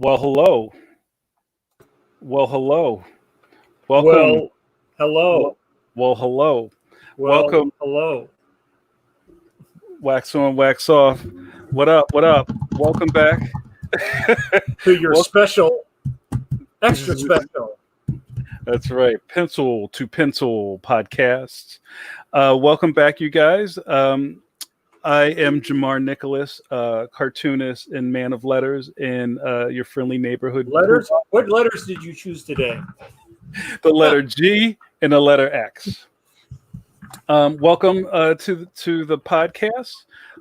Well, hello. Well, hello. Welcome. Well, hello. Well, hello. Well, Welcome. hello. Wax on, wax off. What up? What up? Welcome back. To your Well, special, extra special. that's right. Pencil to Pencil podcast. Welcome back, you guys. I am Jamar Nicholas, cartoonist and man of letters in your friendly neighborhood. Letters? What letters did you choose today? The letter G and the letter X. Welcome to the podcast.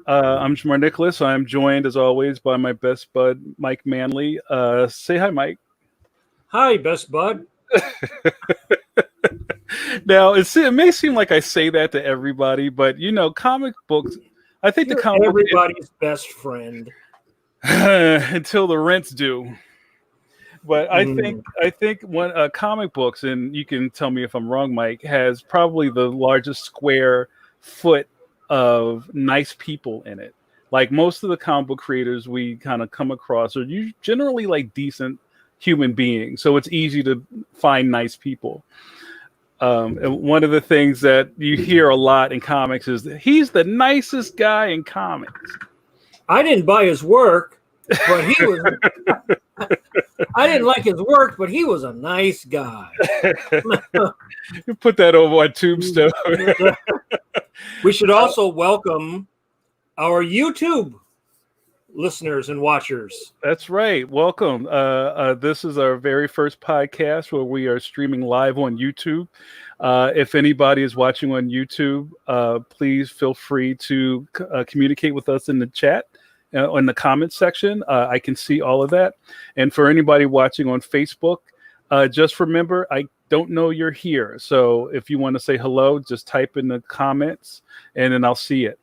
I'm Jamar Nicholas. I'm joined, as always, by my best bud, Mike Manley. Say hi, Mike. Hi, best bud. Now, it may seem like I say that to everybody, but comic books. I think You're the comic everybody's best friend. until the rents due. But I think when comic books, and you can tell me if I'm wrong, Mike, has probably the largest square foot of nice people in it. Like most of the comic book creators we kind of come across are generally like decent human beings, so it's easy to find nice people. And one of the things that you hear a lot in comics is that he's the nicest guy in comics. I didn't buy his work, but he was. I didn't like his work, but he was a nice guy. You put that over on Tombstone. We should also welcome our YouTube listeners and watchers. That's right. Welcome. This is our very first podcast where we are streaming live on YouTube. If anybody is watching on YouTube, please feel free to communicate with us in the chat. In the comments section, I can see all of that. And for anybody watching on Facebook, just remember, I don't know you're here. So if you want to say hello, just type in the comments and then I'll see it.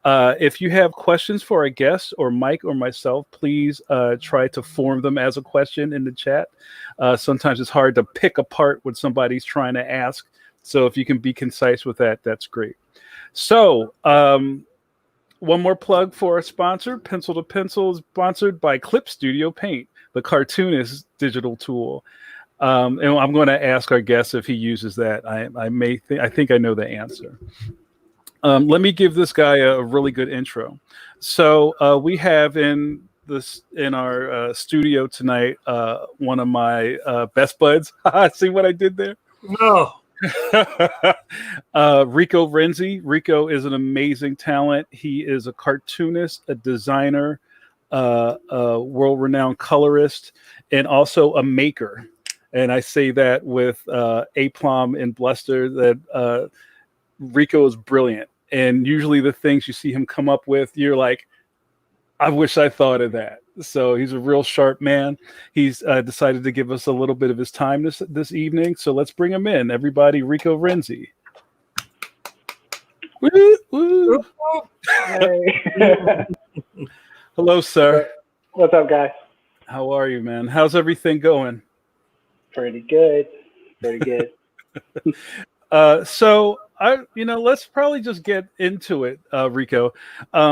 If you have questions for our guests or Mike or myself, please try to form them as a question in the chat. Sometimes it's hard to pick apart what somebody's trying to ask. So if you can be concise with that, that's great. So, one more plug for our sponsor. Pencil to Pencil is sponsored by Clip Studio Paint, the cartoonist digital tool. And I'm going to ask our guest if he uses that. I think I know the answer. Let me give this guy a really good intro. So we have in our studio tonight one of my best buds. See what I did there? No. Rico Renzi. Rico is an amazing talent. He is a cartoonist, a designer, a world-renowned colorist, and also a maker. And I say that with aplomb and bluster that Rico is brilliant. And usually the things you see him come up with, you're like, I wish I thought of that. So he's a real sharp man. He's decided to give us a little bit of his time this evening. So let's bring him in. Everybody, Rico Renzi. Woo, woo. Hey. Hello, sir. What's up, guys? How are you, man? How's everything going? Pretty good. Pretty good. So let's probably just get into it, Rico.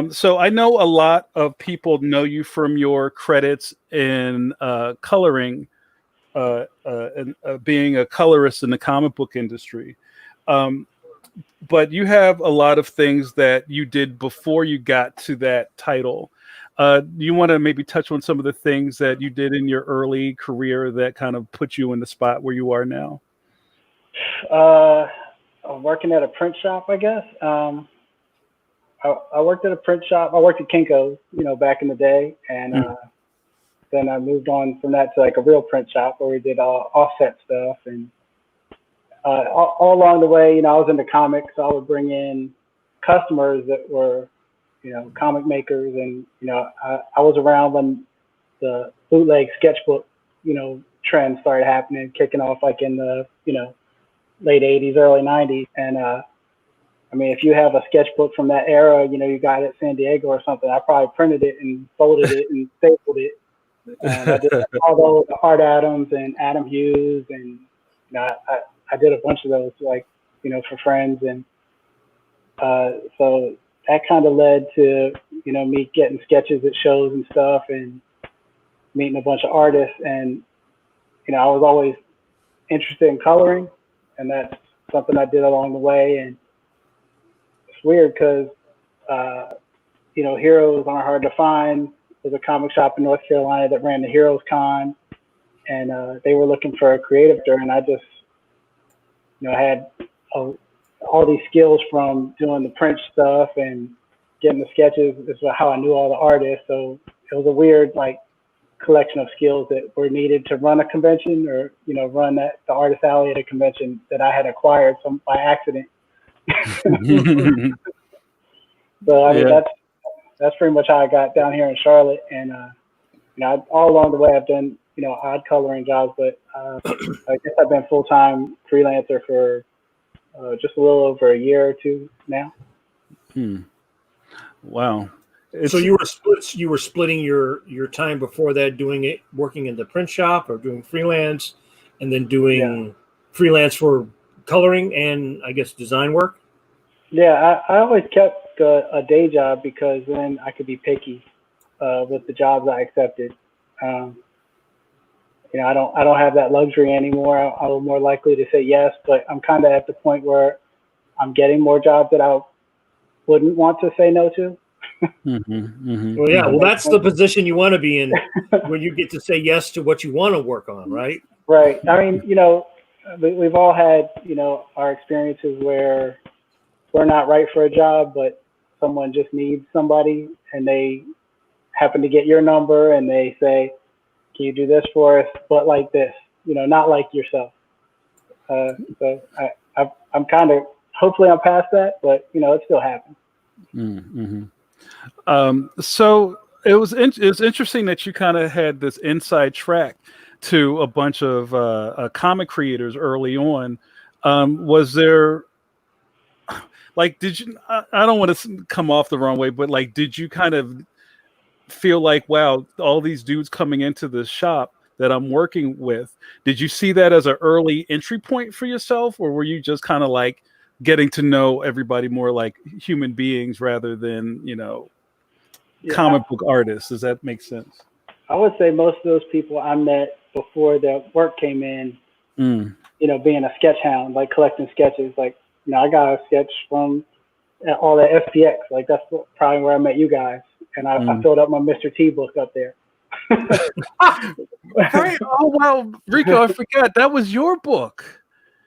So I know a lot of people know you from your credits in coloring, and being a colorist in the comic book industry. But you have a lot of things that you did before you got to that title. You want to maybe touch on some of the things that you did in your early career that kind of put you in the spot where you are now? Working at a print shop, I guess. I worked at a print shop. I worked at Kinko's, back in the day, and then I moved on from that to like a real print shop where we did offset stuff. And all along the way, I was into comics, so I would bring in customers that were, comic makers, and I was around when the bootleg sketchbook, trend started happening, kicking off like in the late 80s, early 90s. And if you have a sketchbook from that era, you got it at San Diego or something, I probably printed it and folded it and stapled it. And I did all those, Art Adams and Adam Hughes, and I did a bunch of those, like, for friends. And so that kind of led to, me getting sketches at shows and stuff. And meeting a bunch of artists, and I was always interested in coloring, and that's something I did along the way. And it's weird because heroes aren't hard to find. There's a comic shop in North Carolina that ran the Heroes Con, and they were looking for a creative director, and I just had all these skills from doing the print stuff and getting the sketches. This is how I knew all the artists. So it was a weird collection of skills that were needed to run a convention, or run the artist alley at a convention that I had acquired by accident. So I mean that's pretty much how I got down here in Charlotte. And all along the way I've done odd coloring jobs, but I guess I've been full-time freelancer for just a little over a year or two now. Wow. So you were splitting your time before that, working in the print shop or doing freelance, and then doing freelance for coloring and I guess design work. Yeah, I always kept a day job because then I could be picky with the jobs I accepted. I don't have that luxury anymore. I'm more likely to say yes, but I'm kind of at the point where I'm getting more jobs that I wouldn't want to say no to. Well, yeah. Well, that's the position you want to be in when you get to say yes to what you want to work on, right? Right. I mean, we've all had, our experiences where we're not right for a job, but someone just needs somebody, and they happen to get your number, and they say, "Can you do this for us?" But like this, not like yourself. So I'm kind of, hopefully I'm past that, but it still happens. So it was interesting that you kind of had this inside track to a bunch of comic creators early on. Was there did you? I don't want to come off the wrong way, but did you kind of feel like, wow, all these dudes coming into this shop that I'm working with, did you see that as an early entry point for yourself, or were you just kind of getting to know everybody more like human beings rather than comic book artists? Does that make sense? I would say most of those people I met before their work came in, being a sketch hound, collecting sketches. I got a sketch from all that FPX. That's probably where I met you guys. And I filled up my Mr. T book up there. Right. Oh, wow. Rico, I forgot. That was your book.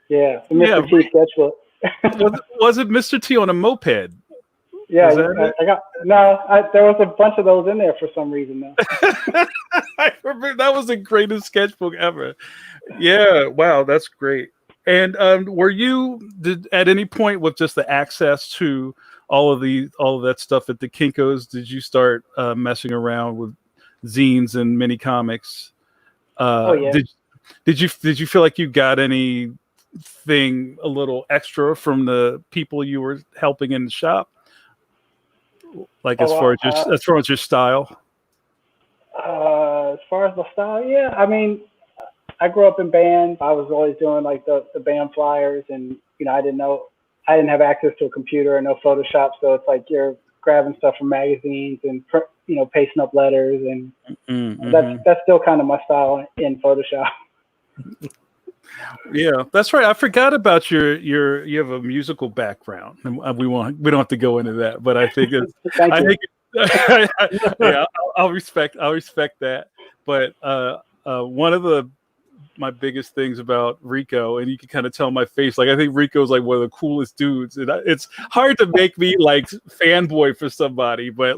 Yeah. The Mr. T sketchbook. was it Mr. T on a moped? Yeah. There was a bunch of those in there for some reason, though. I remember that was the greatest sketchbook ever. Yeah. Wow. That's great. And did at any point with just the access to all of that stuff at the Kinko's, did you start messing around with zines and mini comics? Yeah. Did you feel like you got anything a little extra from the people you were helping in the shop? As far as your style? As far as my style, yeah. I mean, I grew up in band. I was always doing the band flyers, and I didn't have access to a computer or no Photoshop, so it's you're grabbing stuff from magazines and pasting up letters, and that's still kind of my style in Photoshop. Yeah, that's right. I forgot about you have a musical background, and we don't have to go into that, but I think I'll respect that. But one of my biggest things about Rico, and you can kind of tell my face, I think Rico's one of the coolest dudes, and it's hard to make me fanboy for somebody, but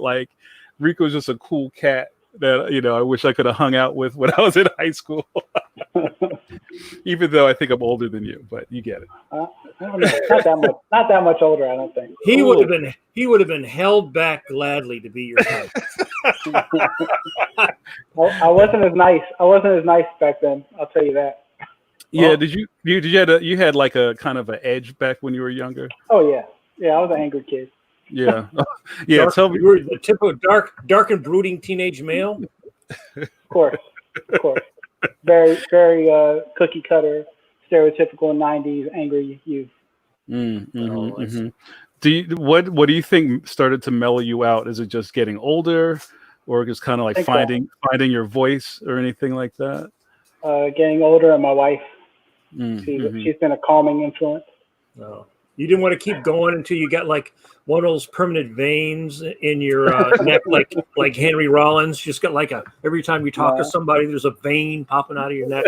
Rico's just a cool cat that I wish I could have hung out with when I was in high school. Even though I think I'm older than you, but you get it. I don't know. Not that much older, I don't think. He would have been held back gladly to be your type. I wasn't as nice back then. I'll tell you that. Yeah. Did you had a kind of an edge back when you were younger? Oh yeah. Yeah. I was an angry kid. Yeah. Yeah. Tell me, you were the typical dark and brooding teenage male. Of course. Very, very cookie cutter, stereotypical 90s angry youth. What do you think started to mellow you out? Is it just getting older, or just kind of like think so. finding your voice or anything like that? Getting older, and my wife, Mm-hmm. she's been a calming influence. No. You didn't want to keep going until you got like one of those permanent veins in your neck, like Henry Rollins. Just got like every time you talk to somebody, there's a vein popping out of your neck.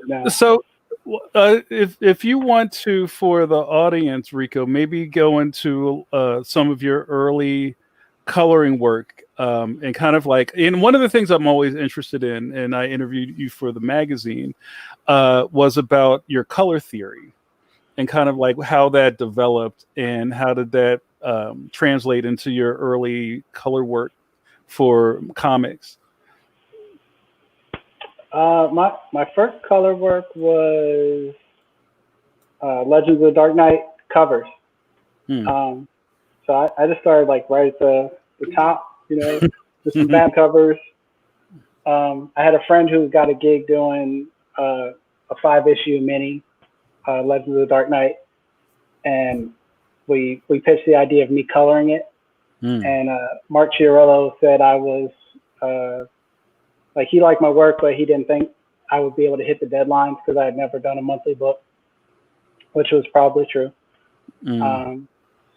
No. So, if you want to, for the audience, Rico, maybe go into some of your early coloring work, and kind of like, and one of the things I'm always interested in, and I interviewed you for the magazine, was about your color theory and kind of like how that developed and how did that translate into your early color work for comics. My first color work was Legends of the Dark Knight covers. So I just started like right at the top, just some bad covers. I had a friend who got a gig doing a 5-issue mini, Legends of the Dark Knight, and we pitched the idea of me coloring it. And Mark Chiarello said I was like, he liked my work, but he didn't think I would be able to hit the deadlines because I had never done a monthly book, which was probably true.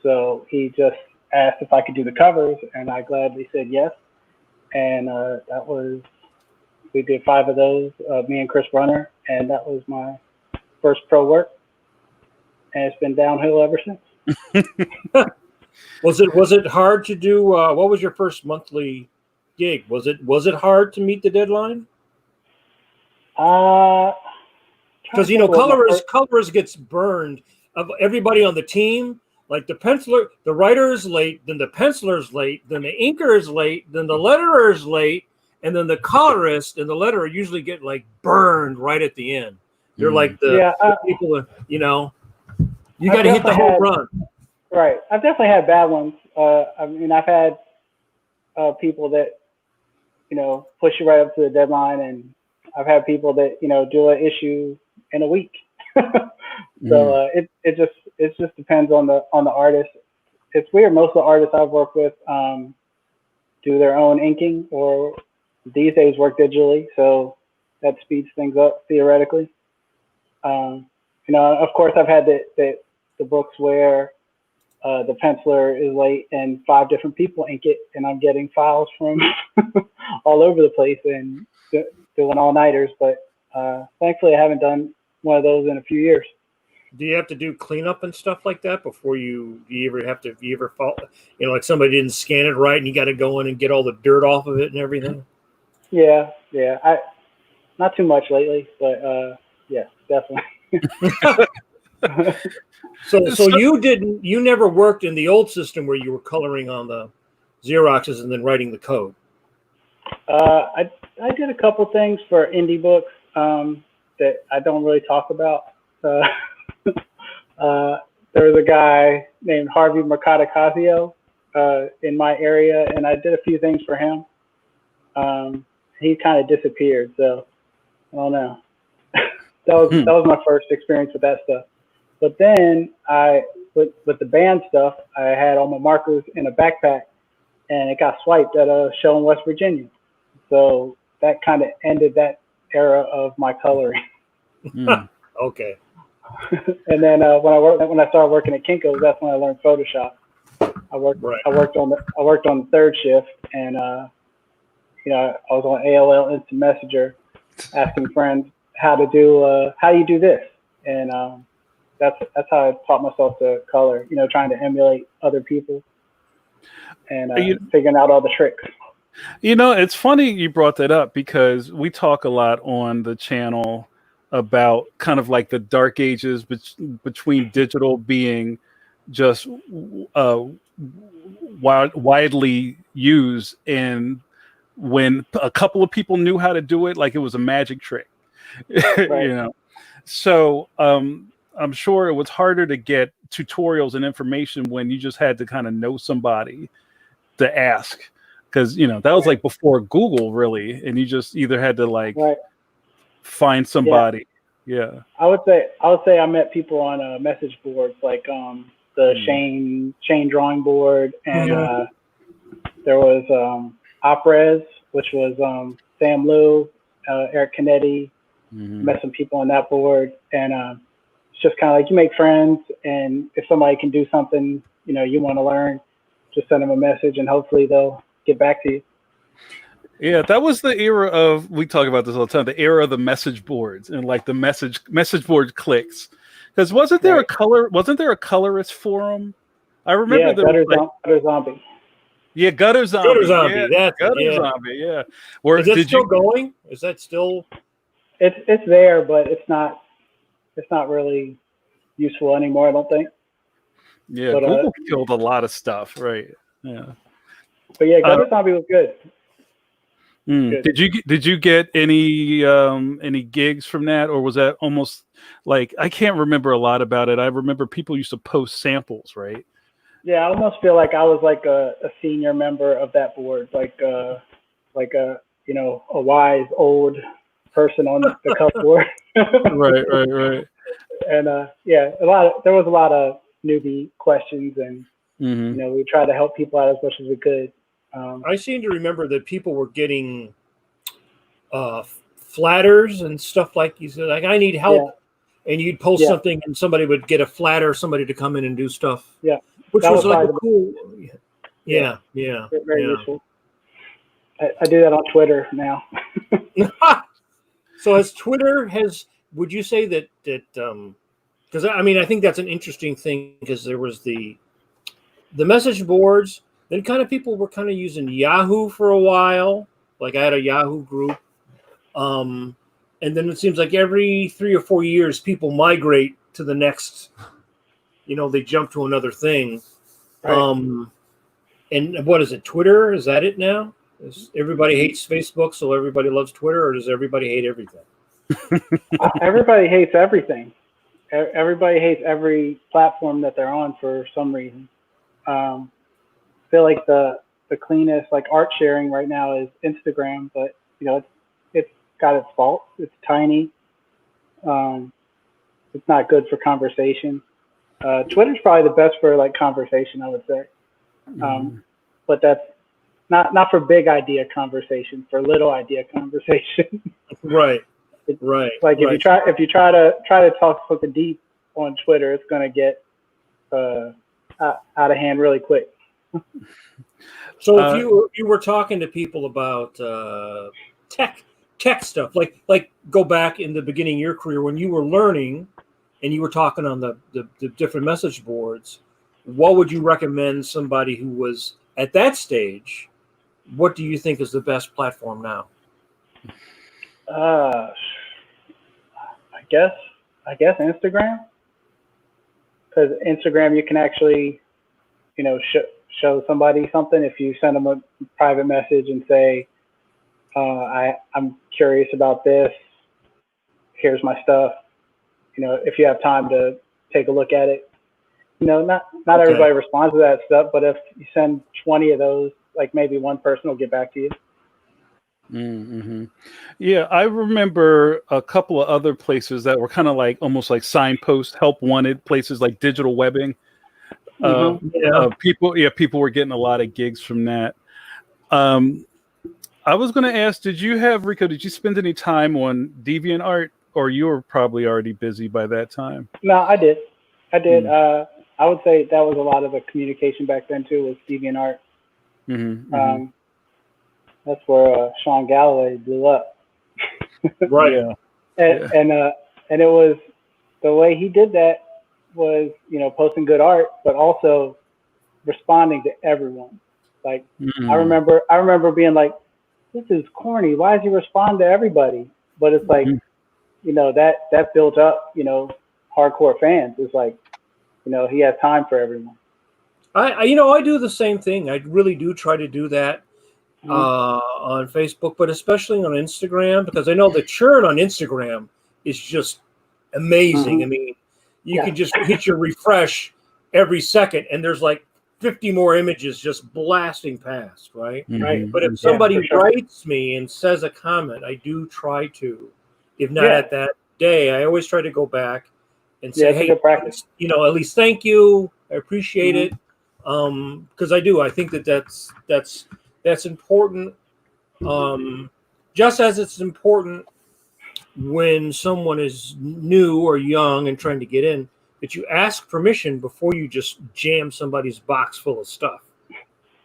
So he just asked if I could do the covers, and I gladly said yes. And we did 5 of those, me and Chris Brunner, and that was my first pro work. And it's been downhill ever since. Was it hard to do? What was your first monthly gig? Was it hard to meet the deadline? Because colorist gets burned. Of everybody on the team, like the writer is late, then the penciler is late, then the inker is late, then the letterer is late, and then the colorist and the letterer usually get like burned right at the end. They're like the people that, you got to hit the whole run. Right. I've definitely had bad ones. I mean, I've had people that, push you right up to the deadline, and I've had people that, do an issue in a week. So it just depends on the artist. It's weird. Most of the artists I've worked with do their own inking, or these days work digitally, so that speeds things up theoretically. Of course, I've had the books where the penciler is late and 5 different people ink it, and I'm getting files from all over the place and doing all-nighters. But thankfully, I haven't done one of those in a few years. Do you have to do cleanup and stuff like that before you ever fall? Like somebody didn't scan it right, and you got to go in and get all the dirt off of it and everything. Yeah. I not too much lately, but yeah, definitely. So you never worked in the old system where you were coloring on the Xeroxes and then writing the code? I did a couple things for indie books that I don't really talk about. There was a guy named Harvey Mercadocasio in my area, and I did a few things for him. He kind of disappeared, so I don't know. That was my first experience with that stuff. But then with the band stuff, I had all my markers in a backpack, and it got swiped at a show in West Virginia. So that kind of ended that era of my coloring. Okay. And then when I started working at Kinko's, that's when I learned Photoshop. I worked on the third shift, and I was on AOL Instant Messenger, asking friends how you do this, and that's how I taught myself to color. Trying to emulate other people and figuring out all the tricks. It's funny you brought that up, because we talk a lot on the channel about kind of like the dark ages between digital being just widely used, and when a couple of people knew how to do it, like it was a magic trick. Right. So I'm sure it was harder to get tutorials and information when you just had to kind of know somebody to ask, because that was like before Google really, and you just either had to find somebody. Yeah. I would say I met people on message boards like the Shane drawing board, and there was Operas, which was Sam Liu, Eric Canetti, met some people on that board, and it's just kind of like you make friends, and if somebody can do something, you want to learn, just send them a message, and hopefully they'll get back to you. Yeah, that was the era of, we talk about this all the time, the era of the message boards and like the message board clicks. Because wasn't there a colorist forum? I remember Gutter Zombie. Yeah, Gutter Zombie. Gutter Zombie. Yeah, that's Gutter Zombie. Yeah. Is that still going? Is that still? It's there, but it's not really useful anymore, I don't think. Yeah, but, Google killed a lot of stuff, right? Yeah. But yeah, Gutter Zombie was good. Did you get any gigs from that, or was that almost like, I can't remember a lot about it. I remember people used to post samples, right? Yeah, I almost feel like I was like a senior member of that board, like a wise old person on the cup board. Right. And there was a lot of newbie questions, and we tried to help people out as much as we could. I seem to remember that people were getting flatters and stuff, like you said, like, I need help, and you'd post something, and somebody would get a flatter, somebody to come in and do stuff. Yeah, which was like cool. Yeah. Very useful. I do that on Twitter now. So would you say that because I think that's an interesting thing, because there was the message boards, then kind of people were kind of using Yahoo for a while. Like, I had a Yahoo group. And then it seems like every 3 or 4 years, people migrate to the next, they jump to another thing. Right. And what is it? Twitter? Is that it now? Everybody hates Facebook, so everybody loves Twitter, or does everybody hate everything? Everybody hates everything. Everybody hates every platform that they're on for some reason. I feel like the cleanest, like, art sharing right now is Instagram, but it's got its faults. It's tiny. It's not good for conversation. Twitter's probably the best for like conversation, I would say. But that's not for big idea conversation, for little idea conversation. Right. Like, if you try to talk something deep on Twitter, it's gonna get out of hand really quick. So if you were talking to people about tech stuff, like go back in the beginning of your career when you were learning and you were talking on the different message boards, what would you recommend somebody who was at that stage? What do you think is the best platform now? I guess Instagram, because Instagram, you can actually, show somebody something. If you send them a private message and say, I'm curious about this, here's my stuff. If you have time to take a look at it, not everybody responds to that stuff, but if you send 20 of those, like, maybe one person will get back to you. Mm-hmm. Yeah, I remember a couple of other places that were kind of like almost like signpost, help wanted places, like digital webbing. People were getting a lot of gigs from that. I was going to ask, Rico, did you spend any time on DeviantArt, or you were probably already busy by that time? No, I did. I would say that was a lot of the communication back then too, was DeviantArt. That's where Sean Galloway blew up. Right. And it was, the way he did that was, posting good art, but also responding to everyone. Like, I remember being like, this is corny. Why does he respond to everybody? But it's like, that built up, hardcore fans. It's like, he has time for everyone. I do the same thing. I really do try to do that on Facebook, but especially on Instagram, because I know the churn on Instagram is just amazing. I mean, you can just hit your refresh every second, and there's like 50 more images just blasting past, right? Right. But if somebody writes me and says a comment, I do try to, if not at that day, I always try to go back and say, hey, at least thank you. I appreciate it. Because I think that's important. Just as it's important when someone is new or young and trying to get in, that you ask permission before you just jam somebody's box full of stuff.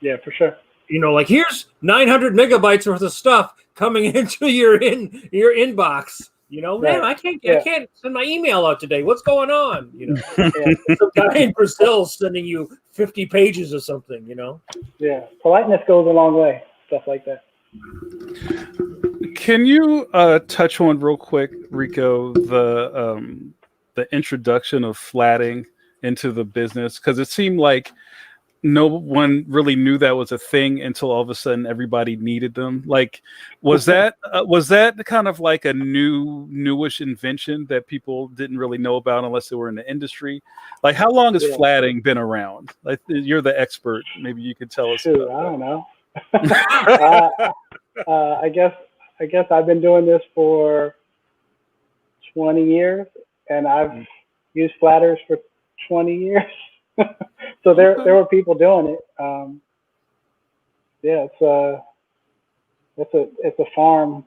Yeah, for sure. Like here's 900 megabytes worth of stuff coming into your inbox. Man, Right. I can't send my email out today. What's going on? Yeah. Some guy in Brazil sending you 50 pages or something. Yeah. Politeness goes a long way. Stuff like that. Can you touch on real quick, Rico, the introduction of flatting into the business? Because it seemed like no one really knew that was a thing until all of a sudden everybody needed them. Like, was that kind of like a newish invention that people didn't really know about unless they were in the industry? Like, how long has flatting been around? Like, you're the expert. Maybe you could tell us. Shoot, I don't know. I guess I've been doing this for 20 years, and I've used flatters for 20 years. So there were people doing it. It's a farm.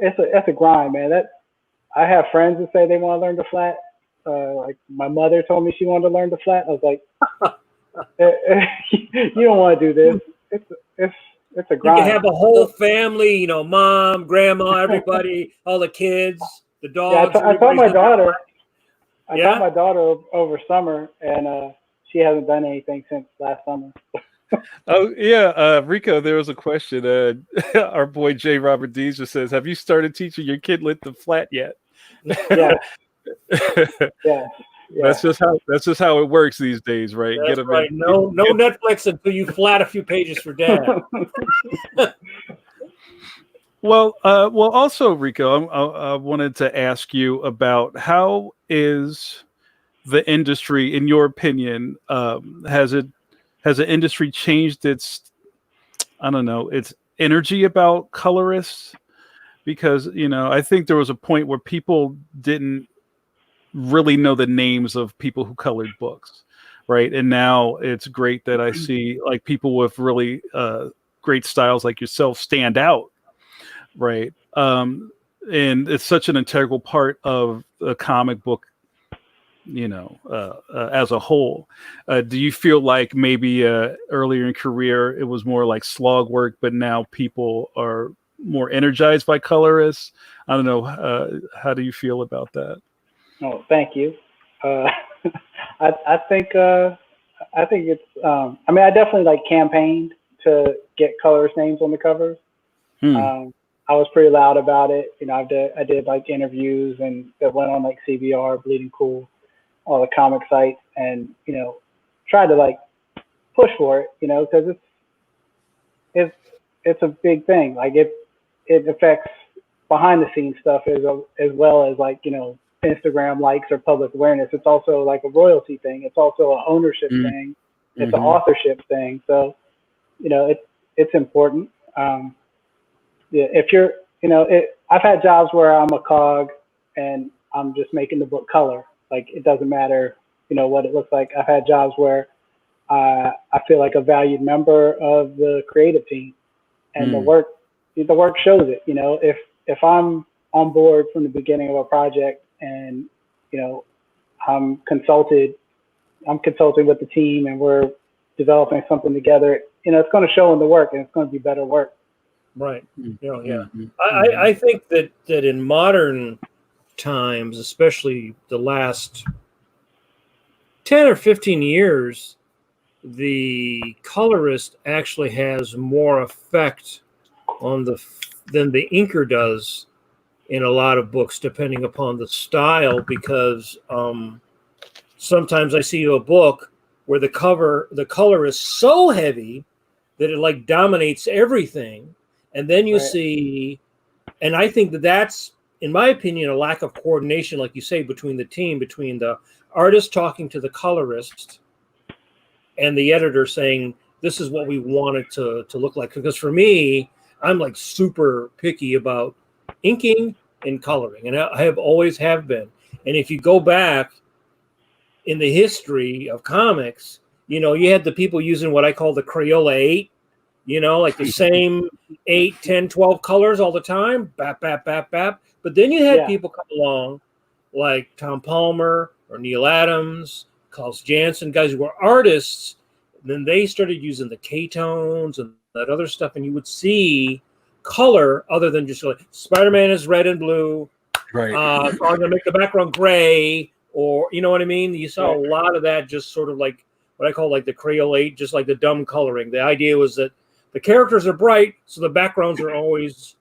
It's a grind, man. I have friends that say they want to learn to flat. Like my mother told me she wanted to learn to flat. I was like, you don't want to do this. It's a grind. You can have a whole family, mom, grandma, everybody, all the kids, the dogs. Yeah, I taught my daughter. I taught my daughter over summer, and she hasn't done anything since last summer. Oh yeah, Rico, there was a question. Our boy J. Robert Dees just says, "Have you started teaching your kidlet to flat yet?" Yeah. Yeah. That's just how it works these days, right? That's right. No Netflix until you flat a few pages for dad. Well, also, Rico, I wanted to ask you about how is the industry, in your opinion, has the industry changed its energy about colorists? Because I think there was a point where people didn't really know the names of people who colored books, right? And now it's great that I see like people with really great styles like yourself stand out, right? And it's such an integral part of a comic book, as a whole. Do you feel like maybe earlier in career it was more like slog work, but now people are more energized by colorists? I don't know. How do you feel about that? Oh, thank you. I think it's. I definitely like campaigned to get colorist names on the covers. I was pretty loud about it. I did like interviews and that went on like CBR, Bleeding Cool, all the comic sites, and tried to like push for it. Because it's a big thing. Like it affects behind the scenes stuff as well as like Instagram likes or public awareness. It's also like a royalty thing. It's also an ownership thing. It's an authorship thing. So, it's important. If you're, I've had jobs where I'm a cog and I'm just making the book color. Like it doesn't matter, what it looks like. I've had jobs where I feel like a valued member of the creative team, and the work shows it. If I'm on board from the beginning of a project and I'm consulting with the team and we're developing something together, it's going to show in the work, and it's going to be better work. Right. I think that in modern times, especially the last 10 or 15 years, the colorist actually has more effect on than the inker does in a lot of books, depending upon the style, because sometimes I see a book where the color is so heavy that it like dominates everything. And then you see, and I think that's, in my opinion, a lack of coordination, like you say, between the team, between the artist talking to the colorist and the editor saying, this is what we want it to look like. Because for me, I'm like super picky about inking and coloring, and I have always have been. And if you go back in the history of comics, you know, you had the people using what I call the Crayola 8, you know, like the same 8, 10, 12 colors all the time, bap, bap, bap, bap. But then you had people come along like Tom Palmer or Neil Adams, Klaus Janson, guys who were artists. And then they started using the K-tones and that other stuff, and you would see color other than just like Spider-Man is red and blue. Right. So I'm gonna make the background gray, or you know what I mean? You saw a lot of that, just sort of like what I call like the Crayola 8, just like the dumb coloring. The idea was that the characters are bright, so the backgrounds are always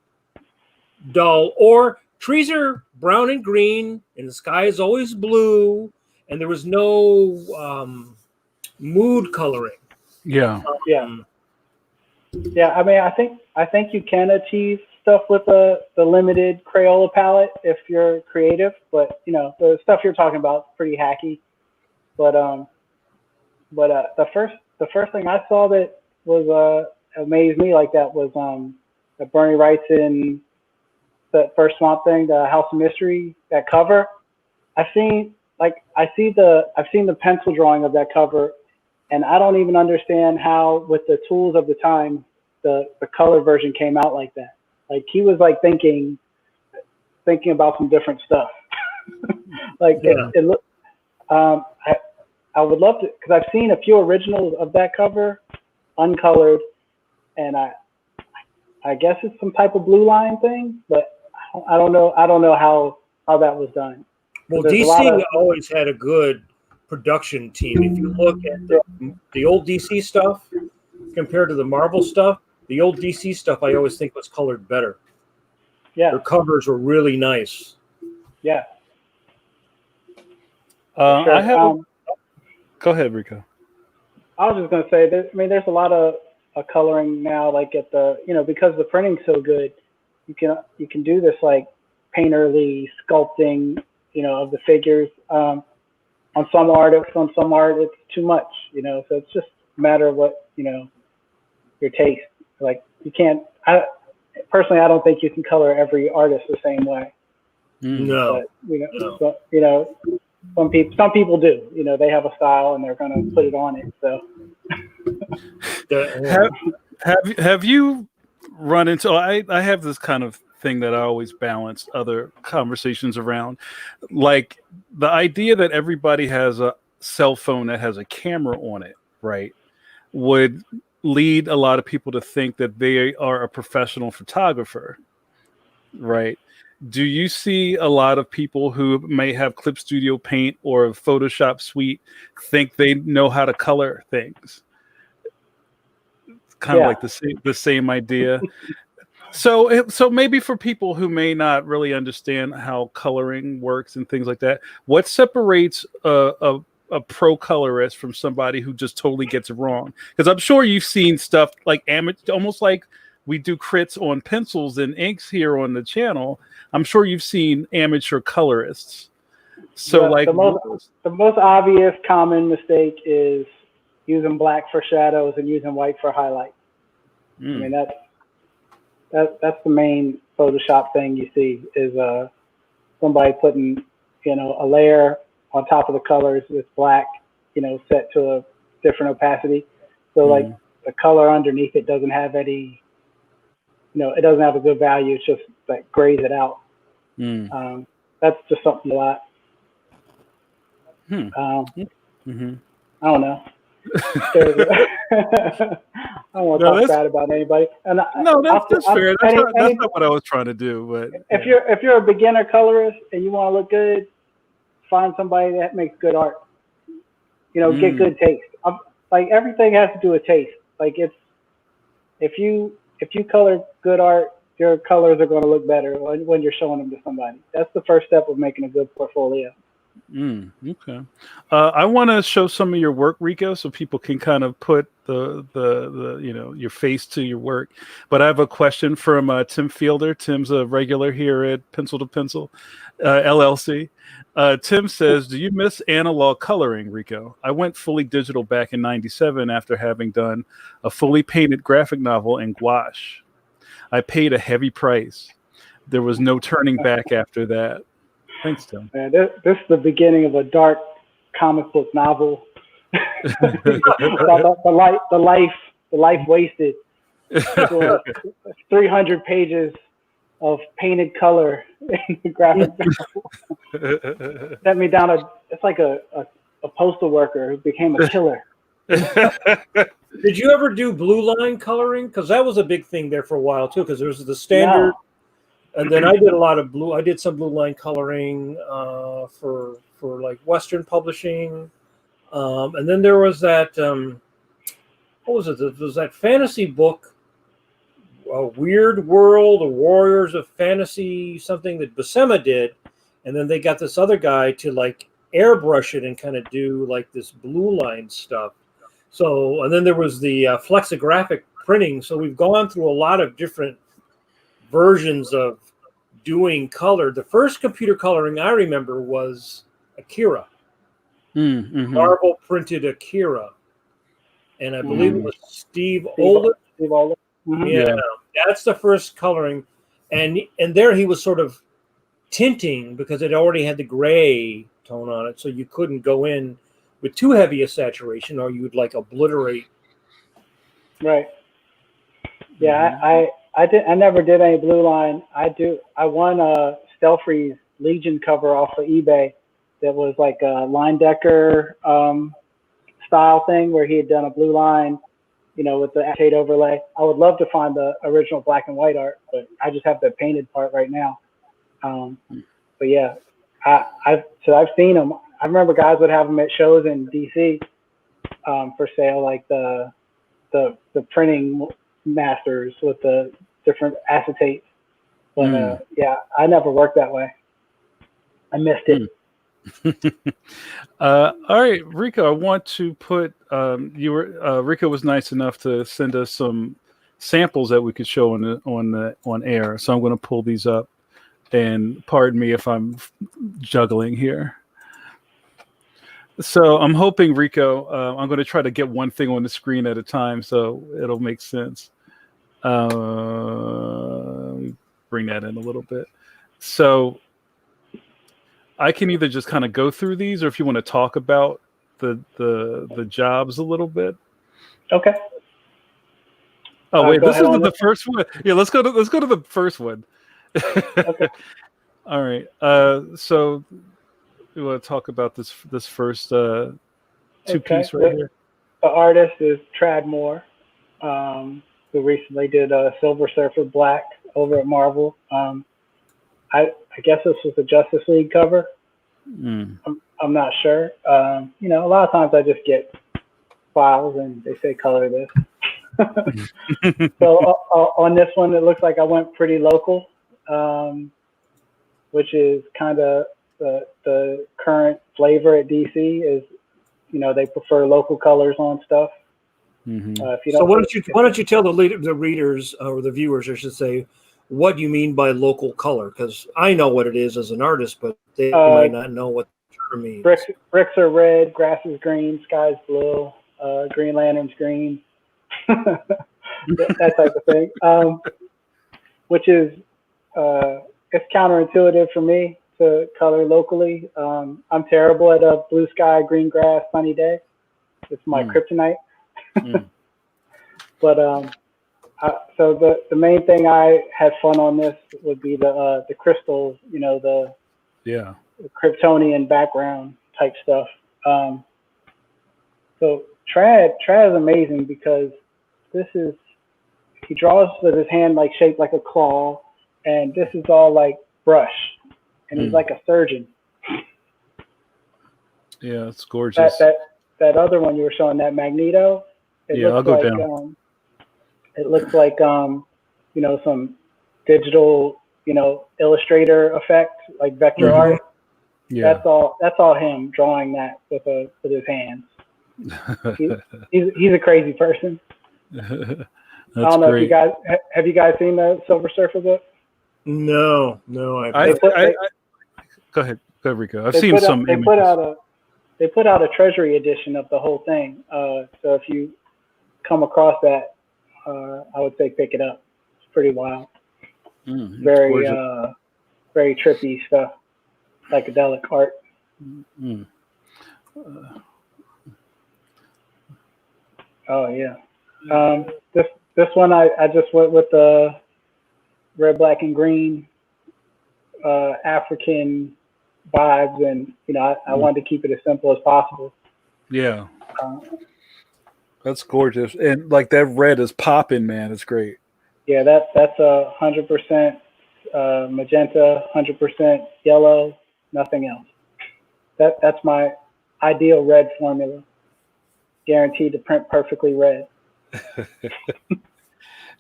dull, or trees are brown and green, and the sky is always blue, and there was no mood coloring. Yeah. Yeah, I mean, I think you can achieve stuff with the limited Crayola palette if you're creative, but you know, the stuff you're talking about is pretty hacky. But the first thing I saw that was amazed me like that was that Bernie Wrightson, that first Swamp Thing, the House of Mystery, that cover. I've seen the pencil drawing of that cover, and I don't even understand how, with the tools of the time, the color version came out like that. Like he was like thinking about some different stuff. Like it looked. I would love to, because I've seen a few originals of that cover, uncolored, and I guess it's some type of blue line thing, but I don't know how that was done. Well, DC always had a good production team. If you look at the old DC stuff compared to the Marvel stuff, the old DC stuff I always think was colored better. Yeah, their covers were really nice. Yeah. Sure. I have. Go ahead, Rico. I was just gonna say, there's a lot of coloring now, like at the, you know, because the printing's so good, you can do this like painterly sculpting, you know, of the figures. On some art, it's too much, you know. So it's just a matter of what, you know, your taste. Like you can't. Personally, I don't think you can color every artist the same way. No. But, you know, no. So, you know, some people do. You know, they have a style and they're gonna put it on it. So. Have you run into? I have this kind of thing that I always balance other conversations around, like the idea that everybody has a cell phone that has a camera on it, right, would lead a lot of people to think that they are a professional photographer, right? Do you see a lot of people who may have Clip Studio Paint or Photoshop Suite think they know how to color things? It's kind of like the same idea. So maybe for people who may not really understand how coloring works and things like that, what separates a pro colorist from somebody who just totally gets it wrong? Because I'm sure you've seen stuff like almost like we do crits on pencils and inks here on the channel. I'm sure you've seen amateur colorists. So like the most obvious common mistake is using black for shadows and using white for highlights. I mean, that's the main Photoshop thing you see is somebody putting, you know, a layer on top of the colors with black, you know, set to a different opacity. So like the color underneath it doesn't have any, you know, it doesn't have a good value. It's just like grays it out. That's just something a lot. I don't know. I don't want to talk bad about anybody. And that's fair. That's not what I was trying to do. But if you're a beginner colorist and you want to look good, find somebody that makes good art. You know, get good taste. Like everything has to do with taste. Like if you color good art, your colors are going to look better when you're showing them to somebody. That's the first step of making a good portfolio. Okay. I want to show some of your work, Rico, so people can kind of put the you know, your face to your work. But I have a question from Tim Fielder. Tim's a regular here at Pencil to Pencil LLC. Tim says, do you miss analog coloring, Rico? I went fully digital back in '97 after having done a fully painted graphic novel in gouache. I paid a heavy price. There was no turning back after that. Thanks, Tim. Man, this is the beginning of a dark comic book novel. the life wasted. 300 pages of painted color in the graphic novel. Sent me down it's like a postal worker who became a killer. Did you ever do blue line coloring? Because that was a big thing there for a while too. Because there was the standard, and then I did a lot of blue. I did some blue line coloring for like Western publishing, and then there was that. What was it? There was that fantasy book, A Weird World, the Warriors of Fantasy, something that Buscema did, and then they got this other guy to like airbrush it and kind of do like this blue line stuff. So, and then there was the flexographic printing. So we've gone through a lot of different versions of doing color. The first computer coloring I remember was Akira. Mm-hmm. Marvel printed Akira. And I believe it was Steve Oliver. Mm-hmm. Yeah, that's the first coloring. And there he was sort of tinting because it already had the gray tone on it. So you couldn't go in with too heavy a saturation or you would like obliterate. Right. Yeah, I never did any blue line. I won a Stelfreeze Legion cover off of eBay that was like a line decker style thing where he had done a blue line, with the acetate overlay. I would love to find the original black and white art, but I just have the painted part right now. But yeah, I've seen them. I remember guys would have them at shows in DC for sale, like the printing masters with the different acetates. But yeah, I never worked that way. I missed it. All right, Rico, I want to put Rico was nice enough to send us some samples that we could show on air. So I'm going to pull these up, and pardon me if I'm juggling here. So I'm hoping, Rico, I'm going to try to get one thing on the screen at a time so it'll make sense. Let me bring that in a little bit. So I can either just kind of go through these, or if you want to talk about the jobs a little bit. Okay. Oh wait, this isn't the first one. Yeah, let's go to the first one. Okay. All right. So we want to talk about this first two-piece right here. The artist is Tradmore, who recently did Silver Surfer Black over at Marvel. I guess this was a Justice League cover. I'm not sure. A lot of times I just get files and they say color this. So on this one, it looks like I went pretty local, which is kind of the current flavor at DC is, they prefer local colors on stuff. So why don't you tell the readers or the viewers, I should say, what you mean by local color? Because I know what it is as an artist, but they might not know what the term means. Bricks are red, grass is green, sky's blue, Green Lantern's green, that type of thing. Which is it's counterintuitive for me to color locally. I'm terrible at a blue sky, green grass, sunny day. It's my kryptonite. But so the main thing I had fun on this would be the crystals, the Kryptonian background type stuff. So Trad is amazing because he draws with his hand like shaped like a claw, and this is all like brush, and he's like a surgeon. Yeah, it's gorgeous. That other one you were showing, that Magneto. I'll go down. It looks like some digital Illustrator effect, like vector art. Yeah, that's all him drawing that with his hands. He's a crazy person. I don't know if you guys have you guys seen the Silver Surfer book? No. Go ahead, Rico. I've seen some. They put out a treasury edition of the whole thing. So if you come across that, I would say pick it up. It's pretty wild. Very trippy stuff, psychedelic art. Oh yeah. This one I just went with the red, black, and green African vibes, and I wanted to keep it as simple as possible. Yeah, Uh, that's gorgeous, and like that red is popping, man. It's great. yeah, that's 100% magenta, 100% yellow, nothing else. That's my ideal red formula. Guaranteed to print perfectly red.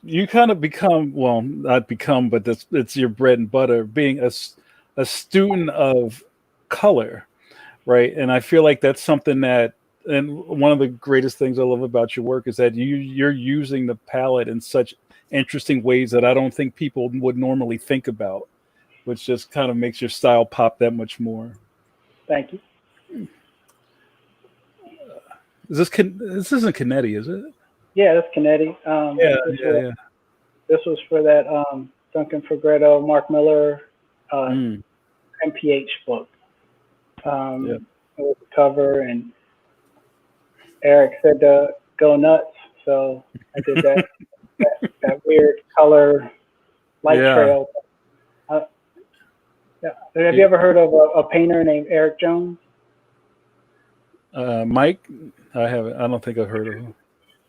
You kind of become, well, not become, but it's your bread and butter, being a student of color, right? And I feel like that's something that, and one of the greatest things I love about your work is that you're using the palette in such interesting ways that I don't think people would normally think about, which just kind of makes your style pop that much more. Thank you. This isn't Canetti, is it? Yeah, that's Canetti. Yeah. This was for that Duncan Fegretto, Mark Miller MPH book. It was the cover, and Eric said to go nuts, so I did that. that weird color light trail. Have you ever heard of a painter named Eric Jones? Mike, I haven't. I don't think I've heard of him.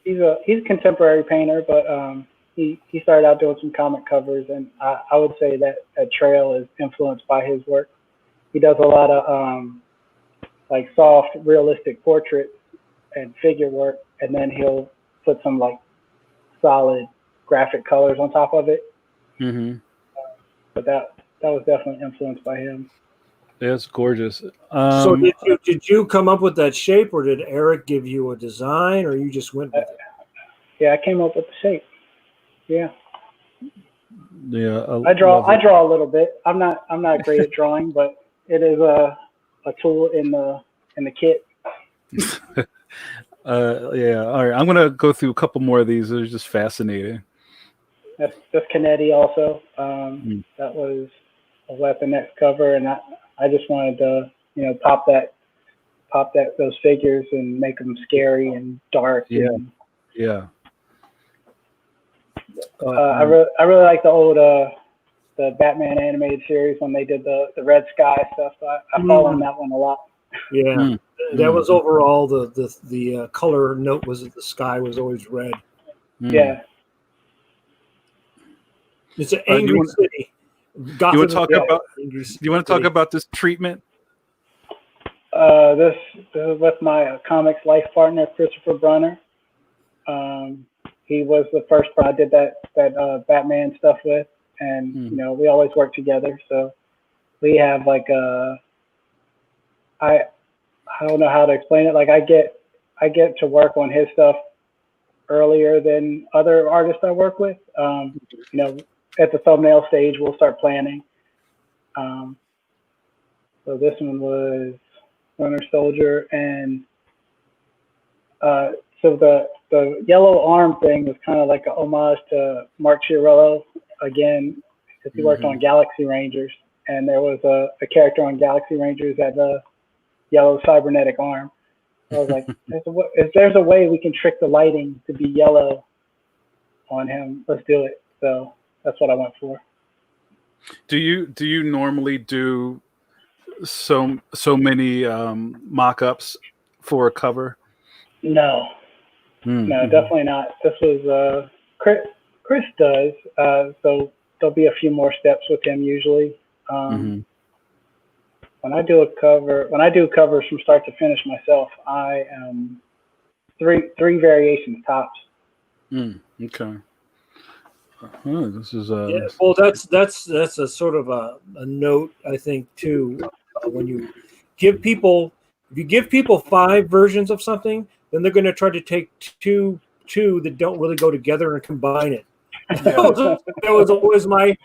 He's a contemporary painter, but he started out doing some comic covers, and I would say that trail is influenced by his work. He does a lot of like soft, realistic portraits and figure work, and then he'll put some like solid graphic colors on top of it. Mm-hmm. But that was definitely influenced by him. Yeah, it's gorgeous. So did you come up with that shape, or did Eric give you a design, or you just went with it? Yeah, I came up with the shape. Yeah. Yeah, I draw a little bit. I'm not great at drawing, but it is a tool in the kit. Yeah. All right. I'm gonna go through a couple more of these. They're just fascinating. That's Canetti also. That was a Weapon X cover, and I just wanted to pop those figures and make them scary and dark. Yeah. I really like the old the Batman animated series when they did the Red Sky stuff. So I follow on that one a lot. Yeah, that was overall the color note was that the sky was always red. Yeah, it's an angry city. You want to talk about this treatment? This is with my comics life partner Christopher Brunner. He was the first one I did that Batman stuff with, and we always work together. So we have like I don't know how to explain it. Like I get to work on his stuff earlier than other artists I work with. At the thumbnail stage, we'll start planning. So this one was Winter Soldier, and so the yellow arm thing was kind of like an homage to Mark Chiarello again, because he worked on Galaxy Rangers, and there was a character on Galaxy Rangers that had a yellow cybernetic arm. So I was like, if there's a way we can trick the lighting to be yellow on him, let's do it. So that's what I went for. Do you normally do so many mock-ups for a cover? No, definitely not. This was Chris does. So there'll be a few more steps with him usually. When I do covers from start to finish myself, I am three variations tops. Okay. This is well, that's a sort of a note, I think, too. When you give people, if you give people 5 versions of something, then they're going to try to take two that don't really go together and combine it. That was always my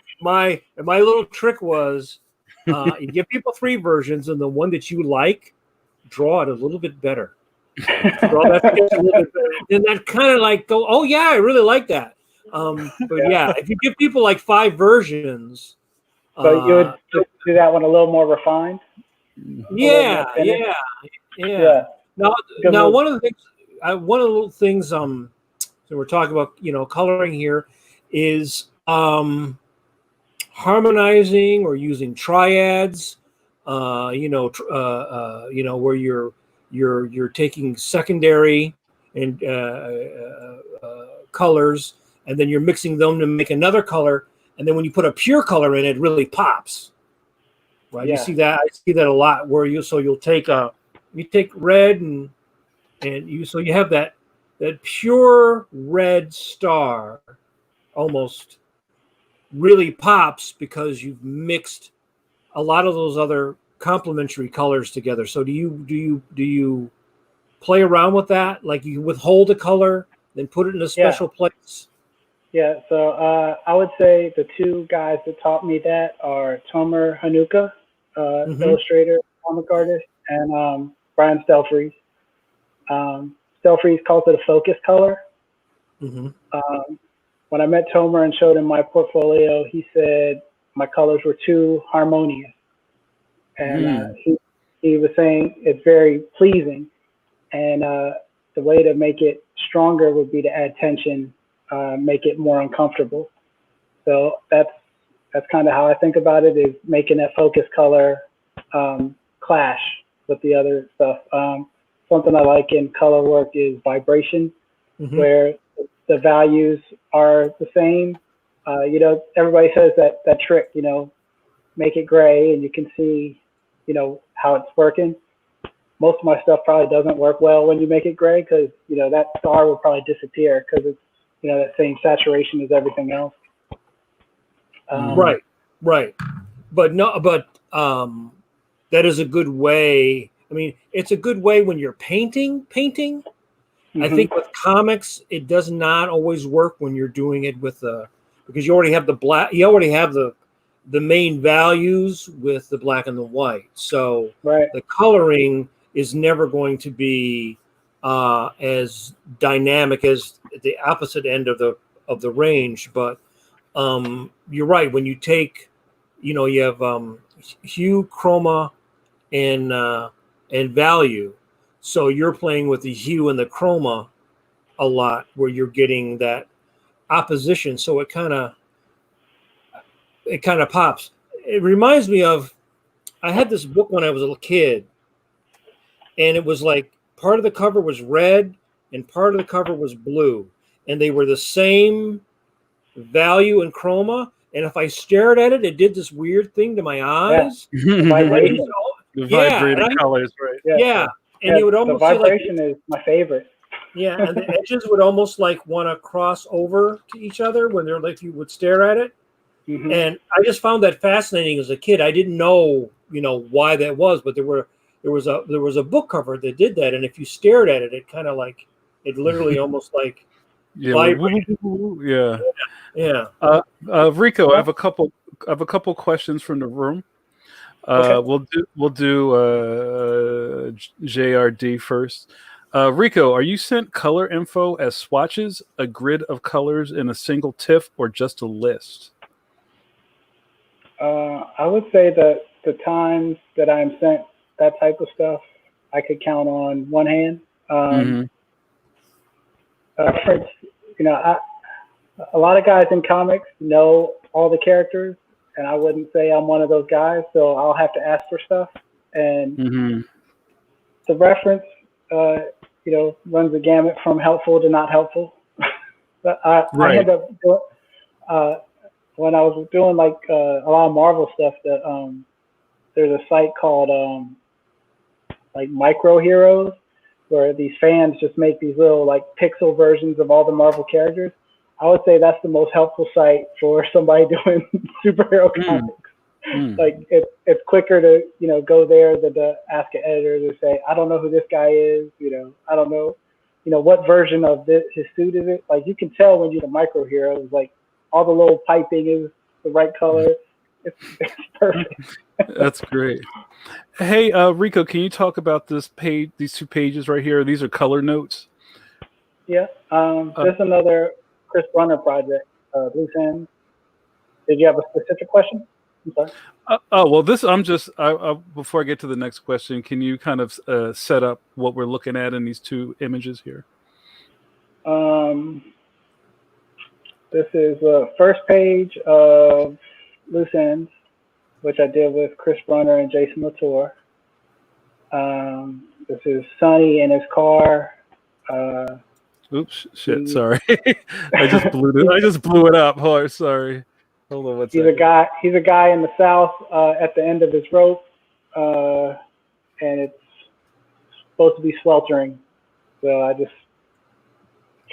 little trick was, you give people 3 versions, and the one that you like, draw it a little bit better. Draw that sketch a little bit better. And that kind of like go, oh yeah, I really like that. But yeah, if you give people like 5 versions, so you would do that one a little more refined. Yeah. Yeah. Now, Good now move. one of the little things so we're talking about, coloring here is harmonizing or using triads. Where you're taking secondary and colors, and then you're mixing them to make another color, and then when you put a pure color in, it really pops. Right? Yeah. You see that? I see that a lot. Where you'll take red and you have that pure red star almost really pops because you've mixed a lot of those other complementary colors together. So do you play around with that? Like you withhold a color, then put it in a special place? Yeah. So I would say the two guys that taught me that are Tomer Hanukkah, illustrator, comic artist, and Brian Stelfreeze. Stelfreeze calls it a focus color. When I met Tomer and showed him my portfolio, he said my colors were too harmonious. And he was saying it's very pleasing. And the way to make it stronger would be to add tension, make it more uncomfortable. So that's kind of how I think about it, is making that focus color clash with the other stuff. Something I like in color work is vibration, where the values are the same. Everybody says that trick, make it gray and you can see, how it's working. Most of my stuff probably doesn't work well when you make it gray because, that star will probably disappear because it's, that same saturation as everything else. Right. But that is a good way. I mean, it's a good way when you're painting. I think with comics, it does not always work when you're doing it with because you already have the black, you already have the main values with the black and the white. So the coloring is never going to be as dynamic as the opposite end of the range. But you're right. When you take, you have hue, chroma, and value. So you're playing with the hue and the chroma a lot, where you're getting that opposition. So it kind of pops. It reminds me of, I had this book when I was a little kid, and it was like part of the cover was red and part of the cover was blue, and they were the same value and chroma. And if I stared at it, it did this weird thing to my eyes. Vibration. The vibrating colors, right? Yeah. And you would almost the vibration is my favorite. Yeah, and the edges would almost like want to cross over to each other when they're like, you would stare at it. And I just found that fascinating as a kid. I didn't know, why that was, but there was a book cover that did that, and if you stared at it, it kind of like, it literally almost like vibrated. Yeah. Rico, I have a couple questions from the room. We'll do JRD first. Rico, are you sent color info as swatches, a grid of colors in a single TIFF, or just a list? I would say that the times that I'm sent that type of stuff, I could count on one hand. A lot of guys in comics know all the characters, and I wouldn't say I'm one of those guys, so I'll have to ask for stuff. And the reference, runs the gamut from helpful to not helpful. But I end up doing, when I was doing like a lot of Marvel stuff, that there's a site called like Micro Heroes, where these fans just make these little like pixel versions of all the Marvel characters. I would say that's the most helpful site for somebody doing superhero comics. Like it's quicker to go there than to ask an editor to say, I don't know who this guy is. I don't know, what version of his suit is it. Like you can tell when you're the Micro Heroes, like all the little piping is the right color. It's perfect. That's great. Hey, Rico, can you talk about this page? These two pages right here. These are color notes. Yeah. There's another Chris Brunner project, Loose Ends. Did you have a specific question? I'm sorry. Well, this I'm just before I get to the next question, can you kind of set up what we're looking at in these two images here? This is the first page of Loose Ends, which I did with Chris Brunner and Jason Latour. This is Sonny in his car. Oops, shit, sorry. I just blew it up. Oh, sorry. Hold on one second. He's a guy in the South at the end of his rope, and it's supposed to be sweltering. So I just